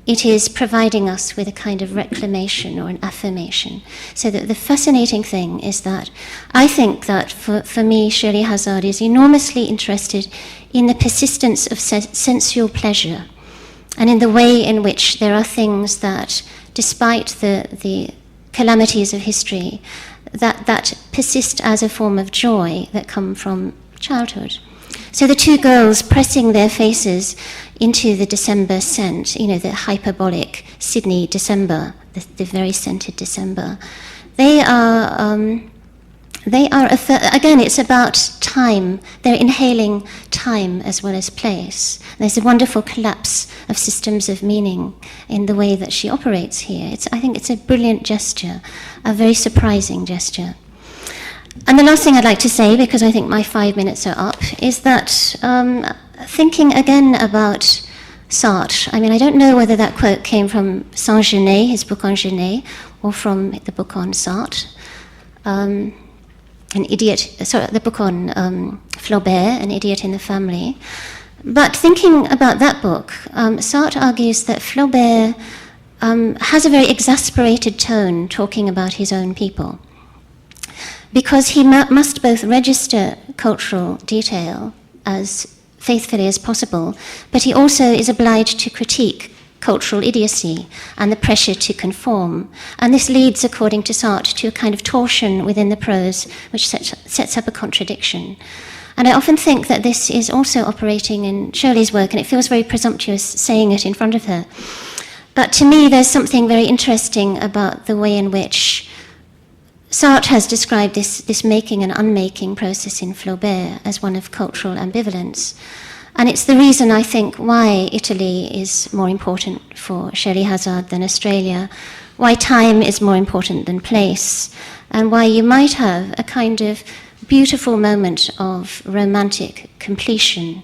it is providing us with a kind of reclamation or an affirmation. So that the fascinating thing is that I think that for me, Shirley Hazzard is enormously interested in the persistence of sensual pleasure and in the way in which there are things that, despite the calamities of history, that persist as a form of joy that come from childhood. So the two girls pressing their faces into the December scent, the hyperbolic Sydney December, the very scented December, they are again, it's about time. They're inhaling time as well as place. There's a wonderful collapse of systems of meaning in the way that she operates here. I think it's a brilliant gesture, a very surprising gesture. And the last thing I'd like to say, because I think my 5 minutes are up, is that thinking again about Sartre, I don't know whether that quote came from Saint-Genet, his book on Genet, or from the book on Sartre. The book on Flaubert, An Idiot in the Family. But thinking about that book, Sartre argues that Flaubert has a very exasperated tone talking about his own people, because he must both register cultural detail as faithfully as possible, but he also is obliged to critique cultural idiocy and the pressure to conform. And this leads, according to Sartre, to a kind of torsion within the prose which sets up a contradiction. And I often think that this is also operating in Shirley's work, and it feels very presumptuous saying it in front of her. But to me, there's something very interesting about the way in which Sartre has described this making and unmaking process in Flaubert as one of cultural ambivalence. And it's the reason, I think, why Italy is more important for Shirley Hazzard than Australia, why time is more important than place, and why you might have a kind of beautiful moment of romantic completion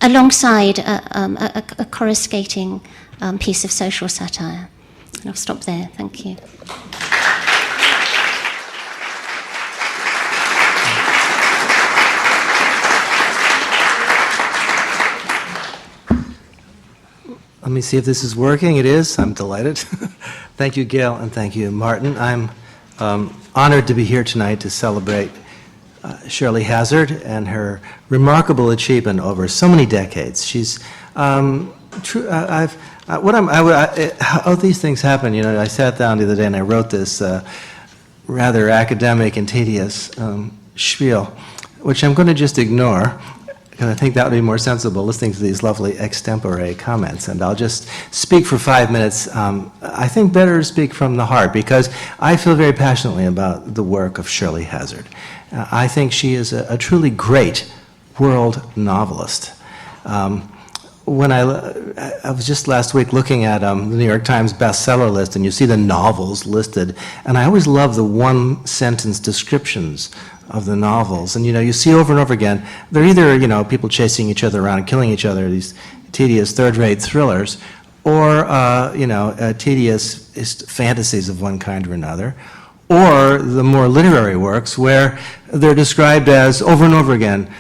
alongside a coruscating piece of social satire. And I'll stop there. Thank you. Let me see if this is working. It is. I'm delighted. Thank you, Gail, and thank you, Martin. I'm honored to be here tonight to celebrate Shirley Hazzard and her remarkable achievement over so many decades. She's true. How these things happen. I sat down the other day and I wrote this rather academic and tedious spiel, which I'm going to just ignore, because I think that would be more sensible listening to these lovely extempore comments. And I'll just speak for 5 minutes. I think better to speak from the heart, because I feel very passionately about the work of Shirley Hazzard. I think she is a truly great world novelist. When I was just last week looking at the New York Times bestseller list, and you see the novels listed, and I always love the one-sentence descriptions of the novels. And you see over and over again, they're either people chasing each other around and killing each other, these tedious third-rate thrillers, or tedious fantasies of one kind or another, or the more literary works where they're described as, over and over again,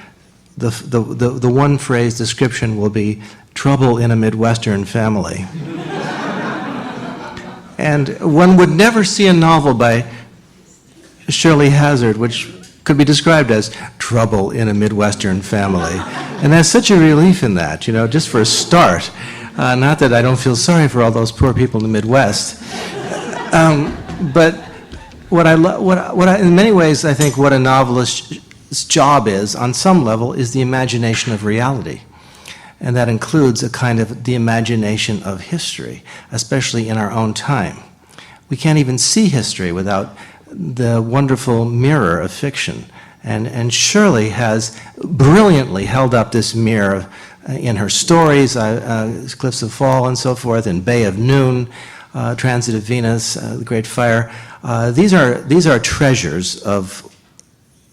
the one phrase description will be trouble in a Midwestern family. And one would never see a novel by Shirley Hazzard which could be described as trouble in a Midwestern family. And there's such a relief in that, just for a start. Not that I don't feel sorry for all those poor people in the Midwest. But in many ways, I think what a novelist's job is, on some level, is the imagination of reality. And that includes a kind of the imagination of history, especially in our own time. We can't even see history without the wonderful mirror of fiction. And Shirley has brilliantly held up this mirror in her stories, Cliffs of Fall and so forth, and Bay of Noon, Transit of Venus, The Great Fire. These are treasures of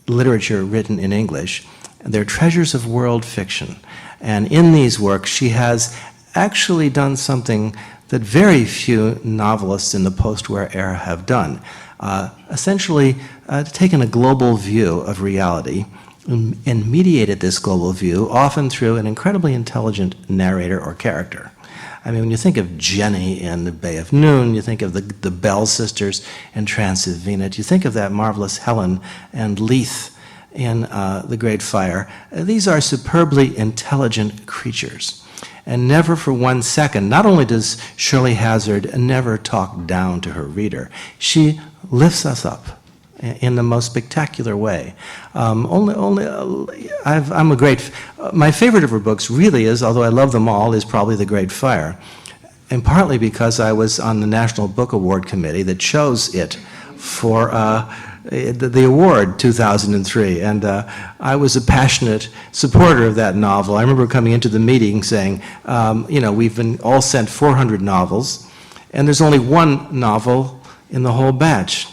literature written in English. They're treasures of world fiction. And in these works, she has actually done something that very few novelists in the post-war era have done. Essentially, taken a global view of reality and mediated this global view, often through an incredibly intelligent narrator or character. I mean, when you think of Jenny in The Bay of Noon, you think of the Bell sisters in Transit of Venus, you think of that marvelous Helen and Leith in The Great Fire. These are superbly intelligent creatures. And never for 1 second, not only does Shirley Hazzard never talk down to her reader, she lifts us up in the most spectacular way. My favorite of her books really is, although I love them all, is probably The Great Fire. And partly because I was on the National Book Award Committee that chose it for the award 2003, and I was a passionate supporter of that novel. I remember coming into the meeting saying, we've been all sent 400 novels, and there's only one novel in the whole batch.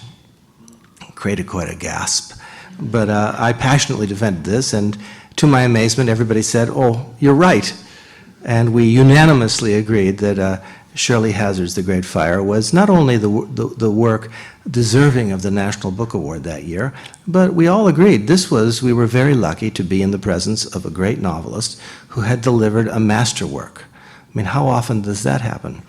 Created quite a gasp. But I passionately defended this, and to my amazement, everybody said, oh, you're right. And we unanimously agreed that Shirley Hazzard's The Great Fire was not only the work deserving of the National Book Award that year, but we all agreed we were very lucky to be in the presence of a great novelist who had delivered a masterwork. I mean, how often does that happen?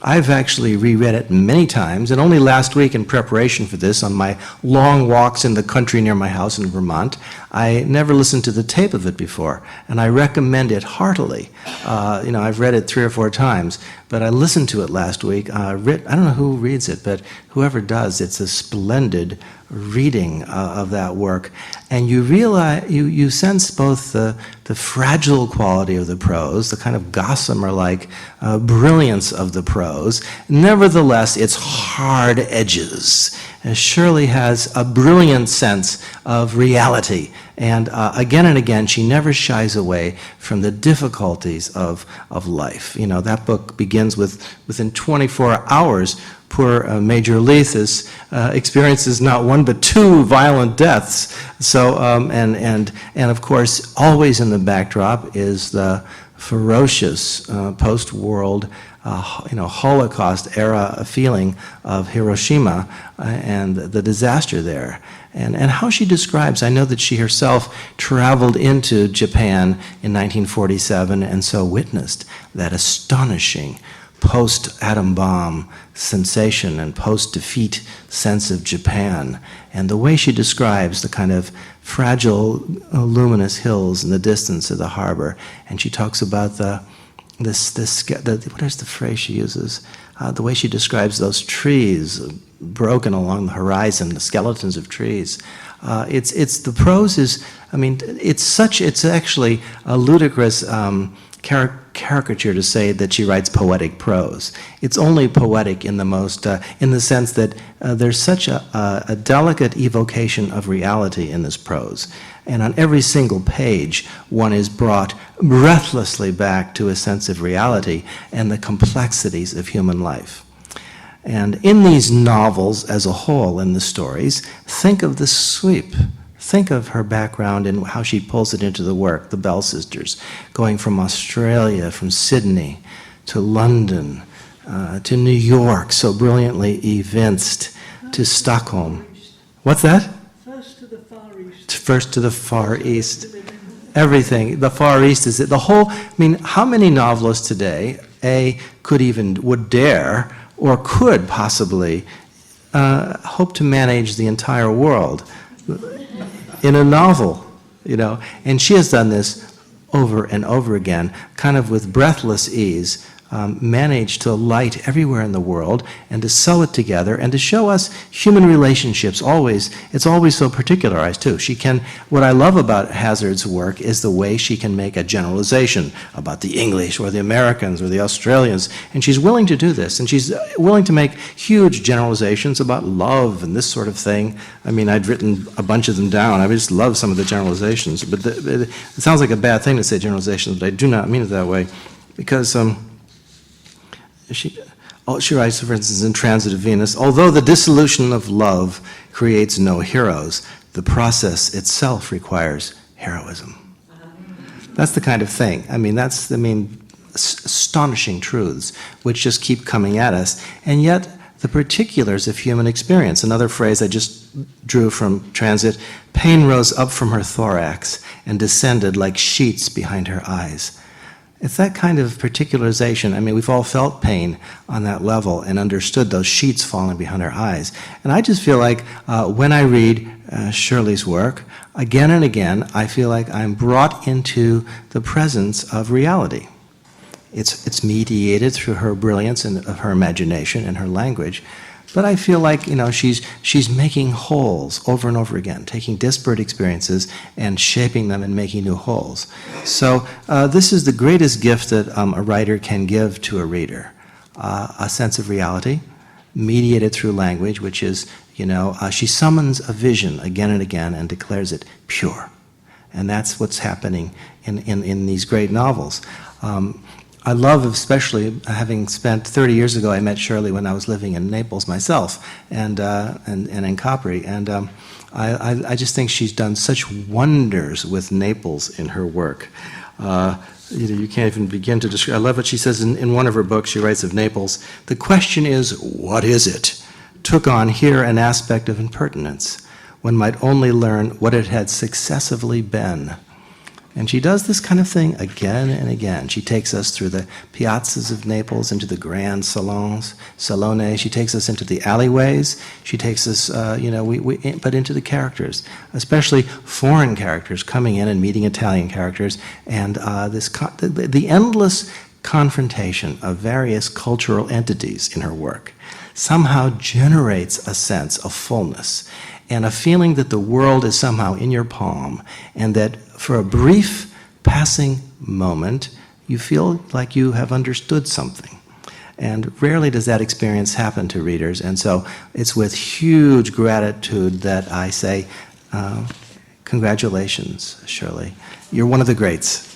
I've actually reread it many times, and only last week in preparation for this, on my long walks in the country near my house in Vermont, I never listened to the tape of it before, and I recommend it heartily. I've read it 3 or 4 times, but I listened to it last week. I don't know who reads it, but whoever does, it's a splendid reading of that work, and you realize, you sense both the fragile quality of the prose, the kind of gossamer-like brilliance of the prose. Nevertheless, its hard edges. And Shirley has a brilliant sense of reality, and again and again, she never shies away from the difficulties of life. That book begins with, within 24 hours, poor Major Leith experiences not 1 but 2 violent deaths. So, and of course, always in the backdrop is the ferocious post-world, Holocaust era feeling of Hiroshima and the disaster there. And how she describes, I know that she herself traveled into Japan in 1947 and so witnessed that astonishing post-atom bomb sensation and post-defeat sense of Japan. And the way she describes the kind of fragile, luminous hills in the distance of the harbor, and she talks about what is the phrase she uses? The way she describes those trees broken along the horizon, the skeletons of trees. The prose is, it's actually a ludicrous caricature to say that she writes poetic prose. It's only poetic in the sense that there's such a delicate evocation of reality in this prose. And on every single page, one is brought breathlessly back to a sense of reality and the complexities of human life. And in these novels as a whole, in the stories, think of the sweep. Think of her background and how she pulls it into the work, the Bell sisters, going from Australia, from Sydney, to London, to New York, so brilliantly evinced, to Stockholm. What's that? First to the Far East. First to the Far East. Everything. The Far East is it. The whole, I mean, how many novelists today, would dare, or could possibly, hope to manage the entire world in a novel, you know? And she has done this over and over again, kind of with breathless ease, managed to light everywhere in the world and to sew it together and to show us human relationships always. It's always so particularized too. What I love about Hazzard's work is the way she can make a generalization about the English or the Americans or the Australians, and she's willing to do this, and she's willing to make huge generalizations about love and this sort of thing. I mean, I'd written a bunch of them down. I just love some of the generalizations, but it sounds like a bad thing to say generalizations, but I do not mean it that way, because she writes, for instance, in Transit of Venus, although the dissolution of love creates no heroes, the process itself requires heroism. That's the kind of thing. I mean, astonishing truths which just keep coming at us, and yet the particulars of human experience. Another phrase I just drew from Transit, pain rose up from her thorax and descended like sheets behind her eyes. It's that kind of particularization. I mean, we've all felt pain on that level and understood those sheets falling behind our eyes. And I just feel like when I read Shirley's work, again and again, I feel like I'm brought into the presence of reality. It's mediated through her brilliance and of her imagination and her language. But I feel like, you know, she's making wholes over and over again, taking disparate experiences and shaping them and making new wholes. So this is the greatest gift that a writer can give to a reader, a sense of reality, mediated through language, which is, you know, she summons a vision again and again and declares it pure. And that's what's happening in these great novels. I love, especially having spent 30 years ago, I met Shirley when I was living in Naples myself and in Capri, and I just think she's done such wonders with Naples in her work. You can't even begin to describe. I love what she says in one of her books. She writes of Naples, the question is, what is it? Took on here an aspect of impertinence. One might only learn what it had successively been. And she does this kind of thing again and again. She takes us through the piazzas of Naples, into the grand salons. She takes us into the alleyways. She takes us, but into the characters, especially foreign characters coming in and meeting Italian characters, and the endless confrontation of various cultural entities in her work somehow generates a sense of fullness and a feeling that the world is somehow in your palm, and that for a brief passing moment, you feel like you have understood something. And rarely does that experience happen to readers, and so it's with huge gratitude that I say, congratulations, Shirley. You're one of the greats.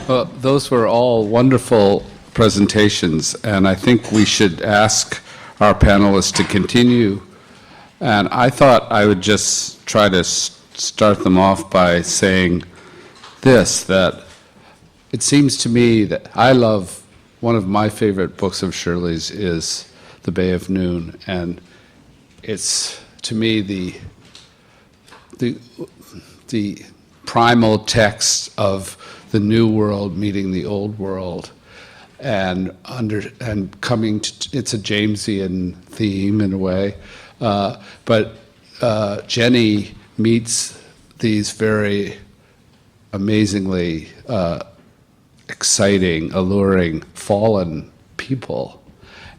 Well, those were all wonderful presentations, and I think we should ask our panelists to continue. And I thought I would just try to start them off by saying this, that it seems to me that one of my favorite books of Shirley's is The Bay of Noon, and it's, to me, the primal text of the new world meeting the old world, and coming to, it's a Jamesian theme in a way, but Jenny meets these very amazingly exciting, alluring, fallen people,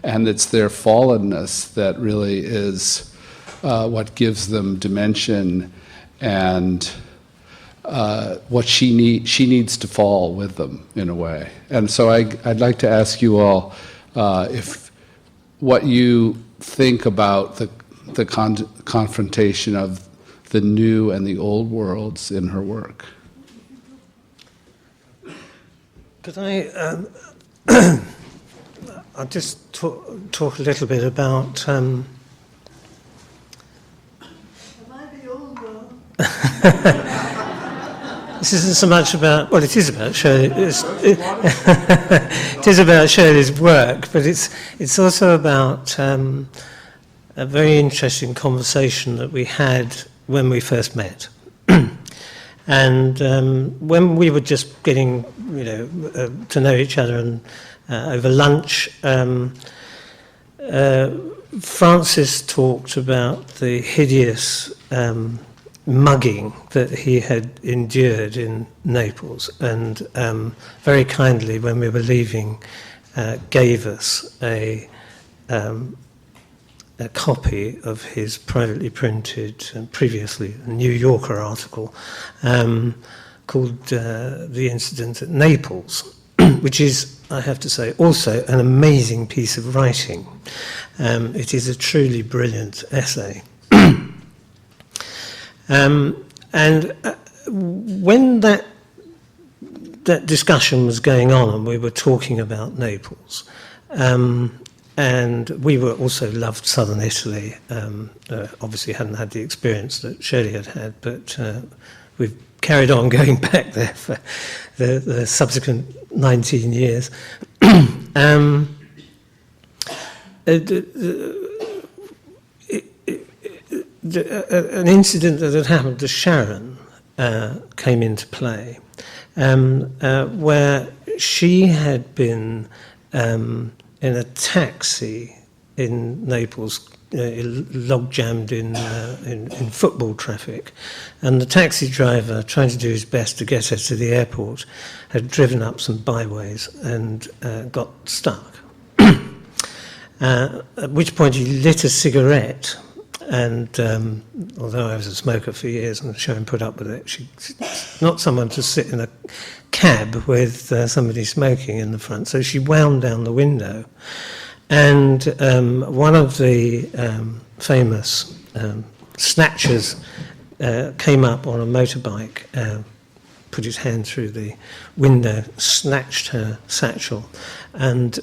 and it's their fallenness that really is what gives them dimension, and what she needs to fall with them in a way. And so I'd like to ask you all if what you think about the confrontation of the new and the old worlds in her work. Could I I'll just talk a little bit about This isn't so much about, well, it is about Shirley. It is about Shirley's work, but it's also about a very interesting conversation that we had when we first met. And when we were just getting, to know each other and over lunch, Francis talked about the hideous mugging that he had endured in Naples, and very kindly, when we were leaving, gave us a copy of his privately printed, previously New Yorker article called The Incident at Naples, which is, I have to say, also an amazing piece of writing. It is a truly brilliant essay. When that discussion was going on and we were talking about Naples, and we were also loved southern Italy, obviously hadn't had the experience that Shirley had had, but we've carried on going back there for the subsequent 19 years. An incident that had happened to Sharon came into play, where she had been in a taxi in Naples, log jammed in football traffic, and the taxi driver, trying to do his best to get her to the airport, had driven up some byways and got stuck. At which point he lit a cigarette. And although I was a smoker for years and Sharon put up with it, she's not someone to sit in a cab with somebody smoking in the front. So she wound down the window. And one of the famous snatchers came up on a motorbike, put his hand through the window, snatched her satchel, and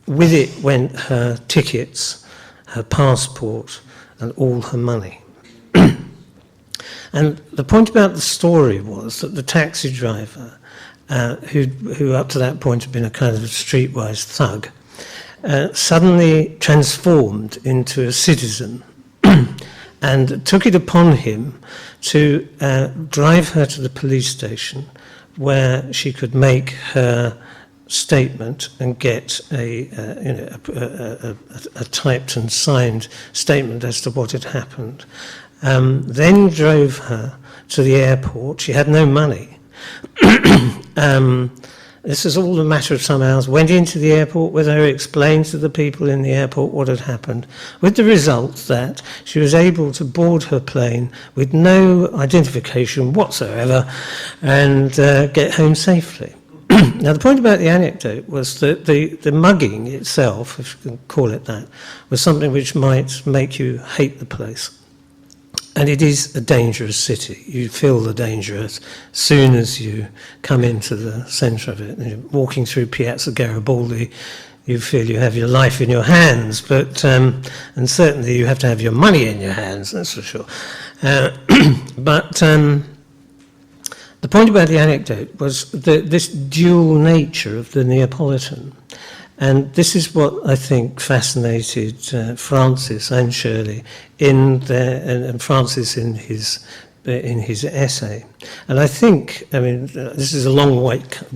with it went her tickets, her passport, and all her money. And the point about the story was that the taxi driver, who up to that point had been a kind of a streetwise thug, suddenly transformed into a citizen and took it upon him to drive her to the police station where she could make her statement and get a typed and signed statement as to what had happened. Then drove her to the airport. She had no money. This is all a matter of some hours. Went into the airport with her, explained to the people in the airport what had happened, with the result that she was able to board her plane with no identification whatsoever and get home safely. Now, the point about the anecdote was that the mugging itself, if you can call it that, was something which might make you hate the place. And it is a dangerous city. You feel the danger as soon as you come into the centre of it. You're walking through Piazza Garibaldi, you feel you have your life in your hands, but and certainly you have to have your money in your hands, that's for sure. The point about the anecdote was this dual nature of the Neapolitan. And this is what I think fascinated Francis and Shirley and Francis in his essay. And I think, this is a long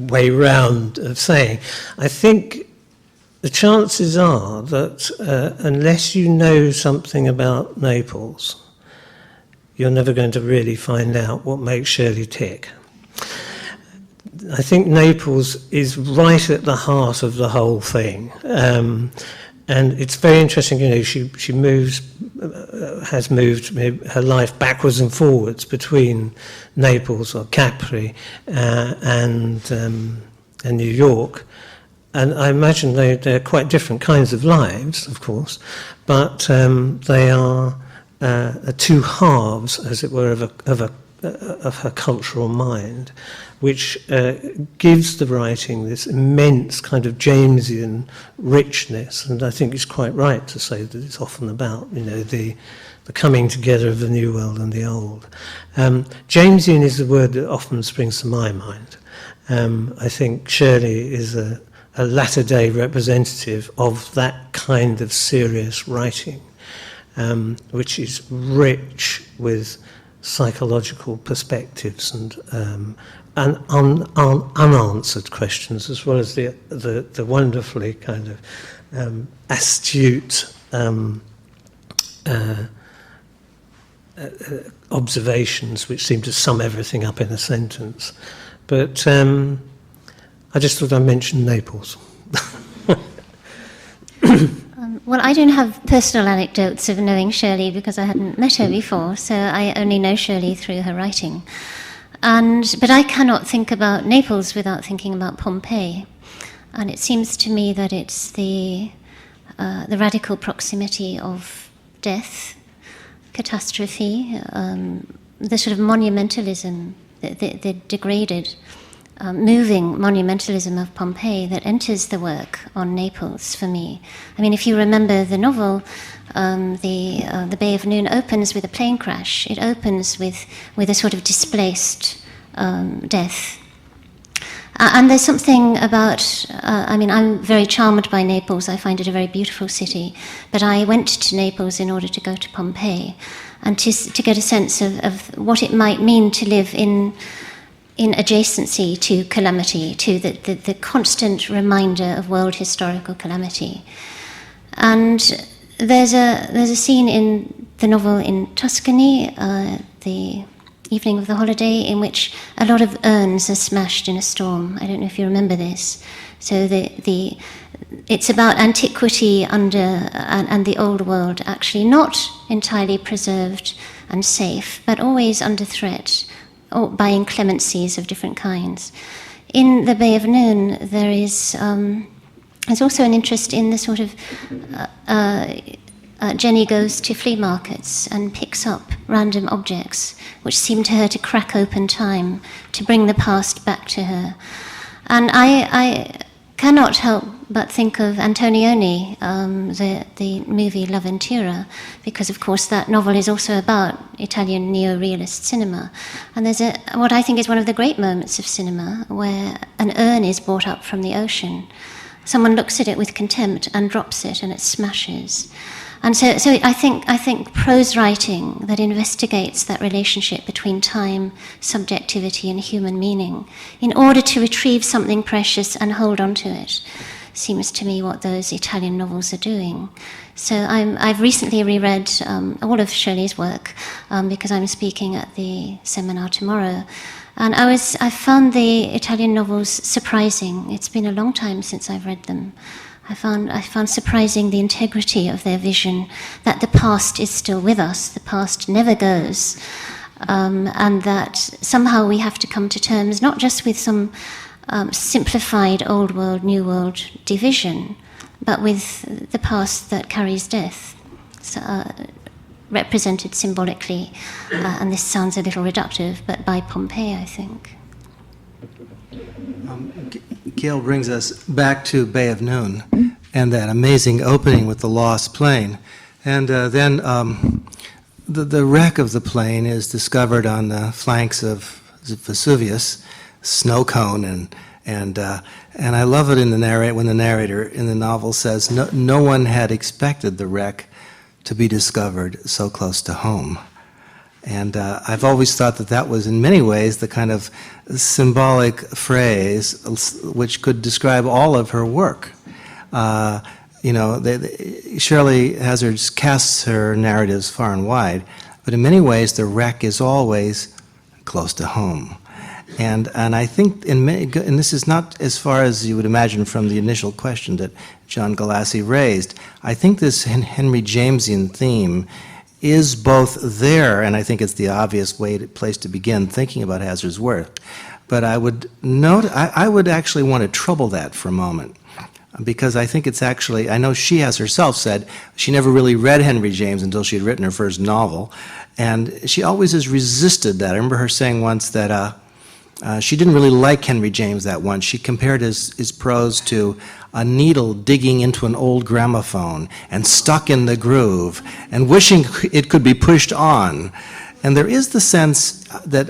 way round of saying, I think the chances are that unless you know something about Naples, you're never going to really find out what makes Shirley tick. I think Naples is right at the heart of the whole thing, and it's very interesting. She has moved her life backwards and forwards between Naples or Capri and New York, and I imagine they're quite different kinds of lives, of course, but they are two halves, as it were, of a her cultural mind, which gives the writing this immense kind of Jamesian richness. And I think it's quite right to say that it's often about, the coming together of the new world and the old. Jamesian is the word that often springs to my mind. I think Shirley is a latter-day representative of that kind of serious writing, which is rich with psychological perspectives and unanswered questions, as well as the wonderfully kind of astute observations which seem to sum everything up in a sentence. But I just thought I'd mention Naples. Well, I don't have personal anecdotes of knowing Shirley because I hadn't met her before, so I only know Shirley through her writing. But I cannot think about Naples without thinking about Pompeii. And it seems to me that it's the radical proximity of death, catastrophe, the sort of monumentalism, the degraded, moving monumentalism of Pompeii that enters the work on Naples for me. I mean, if you remember the novel, the Bay of Noon opens with a plane crash. It opens with a sort of displaced death. And there's something about, I'm very charmed by Naples. I find it a very beautiful city. But I went to Naples in order to go to Pompeii and to get a sense of what it might mean to live in adjacency to calamity, to the constant reminder of world historical calamity. And there's a scene in the novel in Tuscany, the evening of the holiday, in which a lot of urns are smashed in a storm. I don't know if you remember this. So it's about antiquity and the old world actually not entirely preserved and safe, but always under threat by inclemencies of different kinds. In the Bay of Noon, there's also an interest in the sort of Jenny goes to flea markets and picks up random objects which seem to her to crack open time, to bring the past back to her. And I cannot help but think of Antonioni, the movie L'Avventura, because of course that novel is also about Italian neo-realist cinema. And there's what I think is one of the great moments of cinema, where an urn is brought up from the ocean. Someone looks at it with contempt and drops it, and it smashes. And so I think prose writing that investigates that relationship between time, subjectivity, and human meaning, in order to retrieve something precious and hold on to it, seems to me what those Italian novels are doing. So I've recently reread all of Shirley's work because I'm speaking at the seminar tomorrow. And I found the Italian novels surprising. It's been a long time since I've read them. I found surprising the integrity of their vision, that the past is still with us, the past never goes, and that somehow we have to come to terms not just with some simplified old world, new world division, but with the past that carries death, represented symbolically, and this sounds a little reductive, but by Pompeii, I think. Gail brings us back to Bay of Noon and that amazing opening with the lost plane. And then the wreck of the plane is discovered on the flanks of Vesuvius, snow cone, and I love it in when the narrator in the novel says, no one had expected the wreck to be discovered so close to home. And I've always thought that was in many ways the kind of symbolic phrase which could describe all of her work. Shirley Hazzard casts her narratives far and wide, but in many ways the wreck is always close to home. And I think, and this is not as far as you would imagine from the initial question that John Galassi raised, I think this Henry Jamesian theme is both there, and I think it's the obvious place to begin thinking about Hazzard's work. But I would note, I would actually want to trouble that for a moment. because I think it's actually, I know she has herself said she never really read Henry James until she had written her first novel, and she always has resisted that. I remember her saying once that she didn't really like Henry James that once. She compared his prose to a needle digging into an old gramophone and stuck in the groove and wishing it could be pushed on. And there is the sense that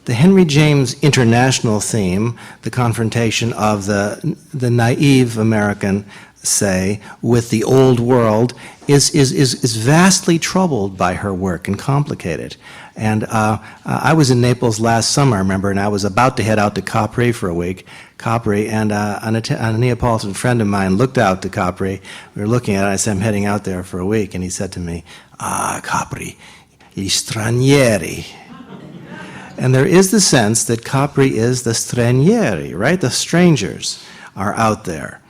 the Henry James international theme, the confrontation of the naive American, say, with the old world, is vastly troubled by her work and complicated. And I was in Naples last summer, I remember, and I was about to head out to Capri for a week, and a Neapolitan friend of mine looked out to Capri. We were looking at it, I said, I'm heading out there for a week, and he said to me, Capri, gli stranieri. And there is the sense that Capri is the stranieri, right? The strangers are out there.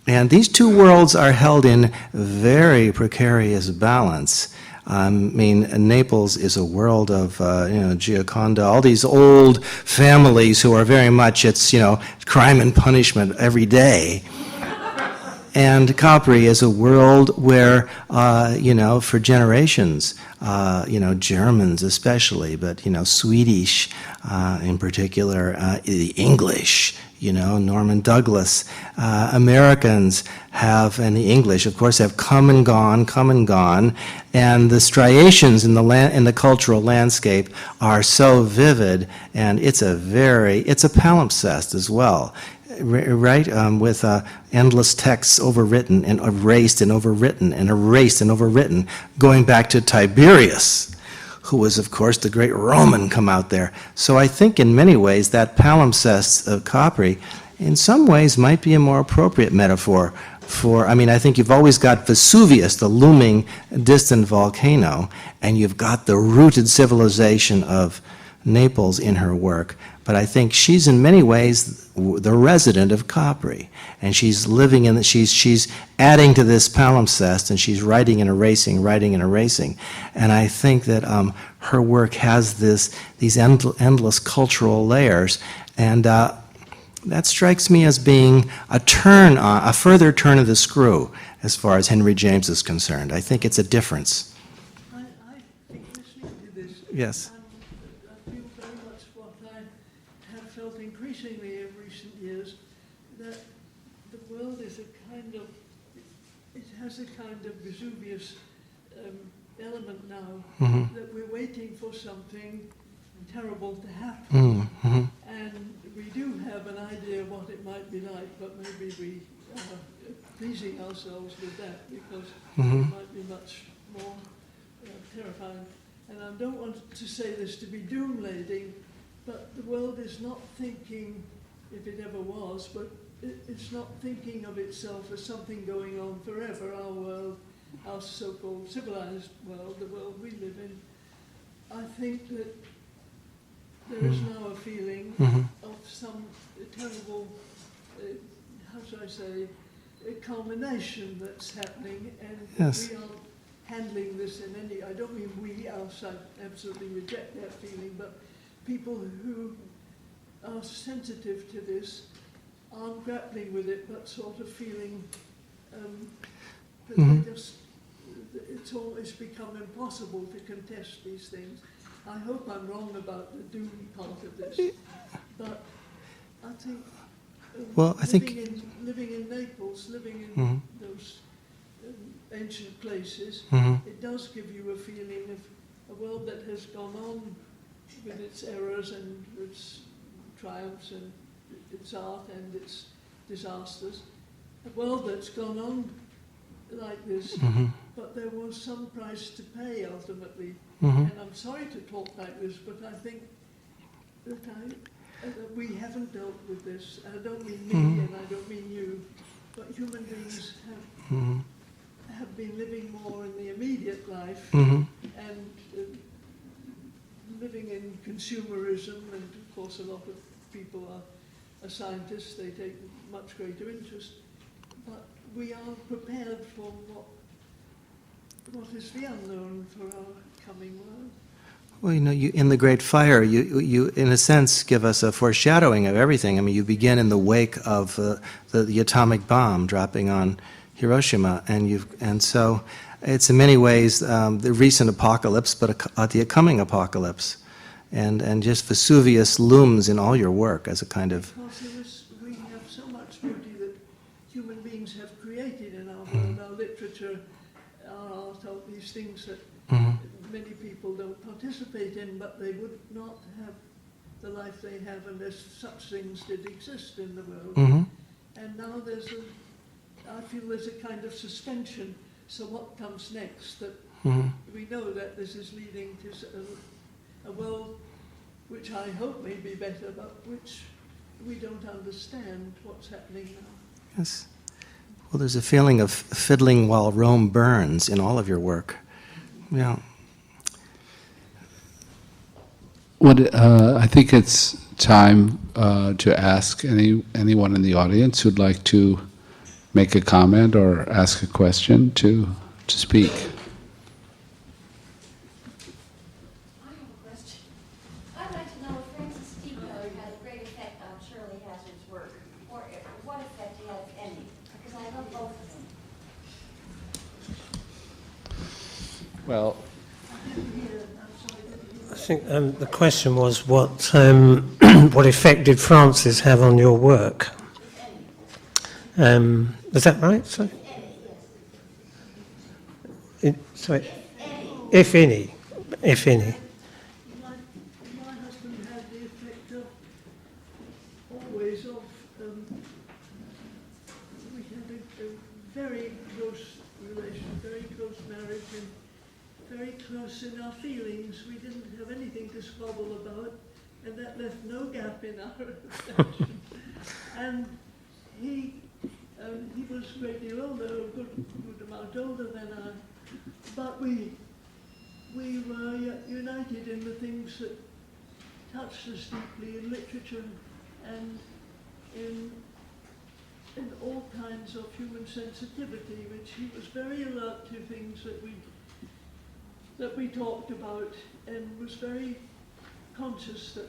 And these two worlds are held in very precarious balance. I mean, Naples is a world of, Gioconda, all these old families who are very much, it's, crime and punishment every day. And Capri is a world where, for generations, Germans especially, but, Swedish in particular, the English, Norman Douglas, Americans have, and the English, of course, have come and gone, and the striations in the cultural landscape are so vivid, and it's a palimpsest as well. Right, with endless texts overwritten and erased and overwritten and erased and overwritten, going back to Tiberius, who was, of course, the great Roman come out there. So I think in many ways that palimpsest of Capri, in some ways, might be a more appropriate metaphor for, I think you've always got Vesuvius, the looming distant volcano, and you've got the rooted civilization of Naples in her work, but I think she's in many ways the resident of Capri, and she's living in she's adding to this palimpsest, and she's writing and erasing, and I think that her work has these endless cultural layers, and that strikes me as being a further turn of the screw as far as Henry James is concerned. I think it's a difference. I think listening to this. Yes. Increasingly in recent years, that the world is it has a kind of Vesuvius element now, that we're waiting for something terrible to happen. And we do have an idea of what it might be like, but maybe we are pleasing ourselves with that because it might be much more terrifying. And I don't want to say this to be doom-laden, but the world is not thinking, if it ever was, but it's not thinking of itself as something going on forever. Our world, our so-called civilized world, the world we live in, I think that there is now a feeling of some terrible, how should I say, a culmination that's happening, and we aren't handling this in any, I don't mean we outside absolutely reject that feeling, but people who are sensitive to this aren't grappling with it, but sort of feeling that they just, it's become impossible to contest these things. I hope I'm wrong about the doom part of this, but I think, living in Naples, living in those ancient places, it does give you a feeling of a world that has gone on with its errors and its triumphs and its art and its disasters. A world that's gone on like this, but there was some price to pay ultimately. And I'm sorry to talk like this, but I think that we haven't dealt with this. I don't mean me and I don't mean you, but human beings have been living more in the immediate life and living in consumerism, and of course a lot of people are scientists, they take much greater interest, but we are prepared for what is the unknown for our coming world. Well, you, in the Great Fire, you, in a sense, give us a foreshadowing of everything. I mean, you begin in the wake of the atomic bomb dropping on Hiroshima, and so it's in many ways the recent apocalypse, but the coming apocalypse, and just Vesuvius looms in all your work as a kind of. Because we have so much beauty that human beings have created in our world, our literature, our art, all these things that many people don't participate in, but they would not have the life they have unless such things did exist in the world. And now I feel there's a kind of suspension. So what comes next? That we know that this is leading to a world which I hope may be better, but which we don't understand what's happening now. Yes. Well, there's a feeling of fiddling while Rome burns in all of your work. Yeah. I think it's time to ask anyone in the audience who'd like to make a comment or ask a question to speak. I have a question. I'd like to know if Francis Tico had a great effect on Shirley Hazzard's work, or what effect he had, if any, because I love both of them. Well, I think the question was what effect did Francis have on your work? Is that right? Sorry? Sorry. If any. If any. My husband had the effect of always of we had a very close relation, very close marriage, and very close in our feelings. We didn't have anything to squabble about, and that left no gap in our affection. And he was a great deal older, a good amount older than I, but we were united in the things that touched us deeply in literature and in all kinds of human sensitivity, which he was very alert to things that we talked about, and was very conscious that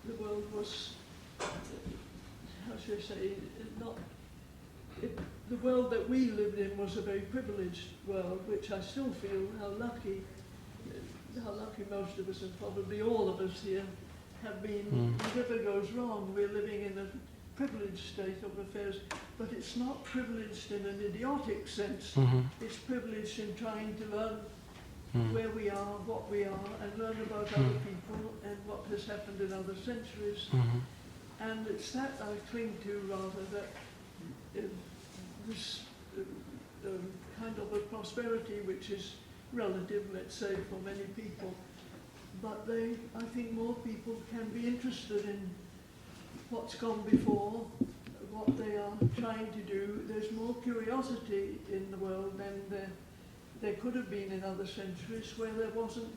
the world was, how should I say, the world that we lived in was a very privileged world, which I still feel how lucky most of us, and probably all of us here, have been. Whatever goes wrong, we're living in a privileged state of affairs, but it's not privileged in an idiotic sense. It's privileged in trying to learn where we are, what we are, and learn about other people and what has happened in other centuries. And it's that I cling to rather, that this kind of a prosperity which is relative, let's say, for many people, but I think more people can be interested in what's gone before, what they are trying to do. There's more curiosity in the world than there could have been in other centuries, where there wasn't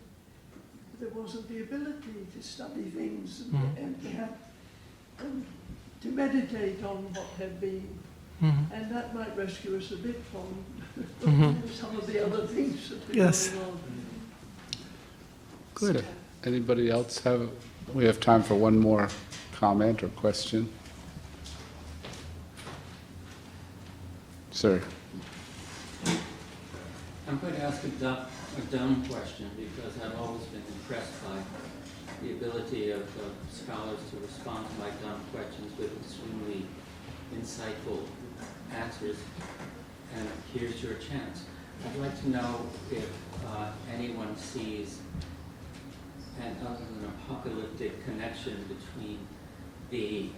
the ability to study things and to meditate on what had been. And that might rescue us a bit from some of the other things that are going on. Good. Anybody else have? We have time for one more comment or question. Sir. I'm going to ask a dumb question, because I've always been impressed by the ability of scholars to respond to my dumb questions with extremely insightful answers, and here's your chance. I'd like to know if anyone sees an apocalyptic connection between the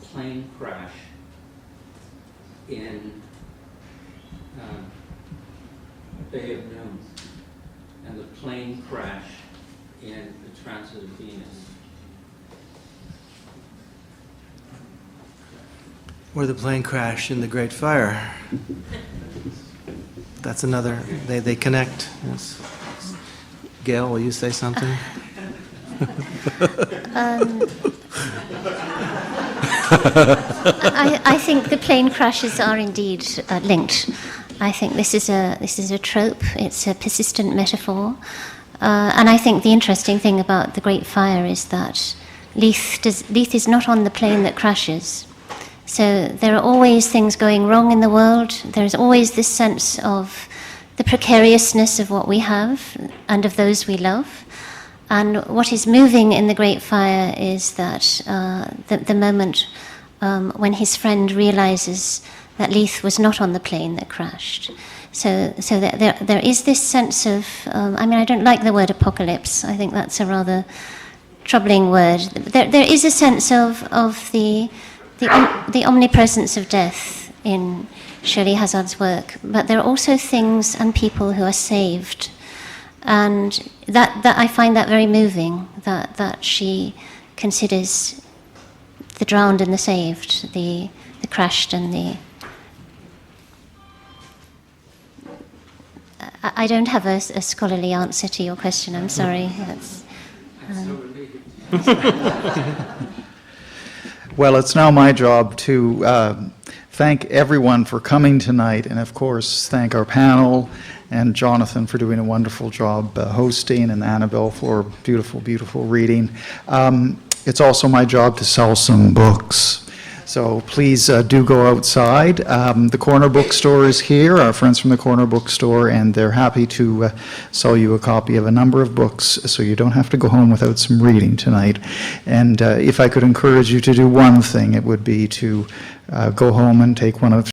plane crash in Bay of Noon and the plane crash in the Transit of Venus. Or the plane crash in the Great Fire. That's another, they connect. Yes. Gail, will you say something? I think the plane crashes are indeed linked. I think this is a trope. It's a persistent metaphor. And I think the interesting thing about the Great Fire is that Leith is not on the plane that crashes. So there are always things going wrong in the world. There's always this sense of the precariousness of what we have and of those we love. And what is moving in the Great Fire is that the moment when his friend realizes that Leith was not on the plane that crashed. So that there is this sense of, I don't like the word apocalypse. I think that's a rather troubling word. There is a sense of the omnipresence of death in Shirley Hazzard's work, but there are also things and people who are saved. And that I find that very moving, that she considers the drowned and the saved, the crashed and the... I don't have a scholarly answer to your question, I'm sorry. That's, Well, it's now my job to thank everyone for coming tonight, and of course thank our panel and Jonathan for doing a wonderful job hosting, and Annabelle for beautiful, beautiful reading. It's also my job to sell some books. So please do go outside. The corner bookstore is here, our friends from the corner bookstore, and they're happy to sell you a copy of a number of books so you don't have to go home without some reading tonight. And if I could encourage you to do one thing, it would be to go home and take one of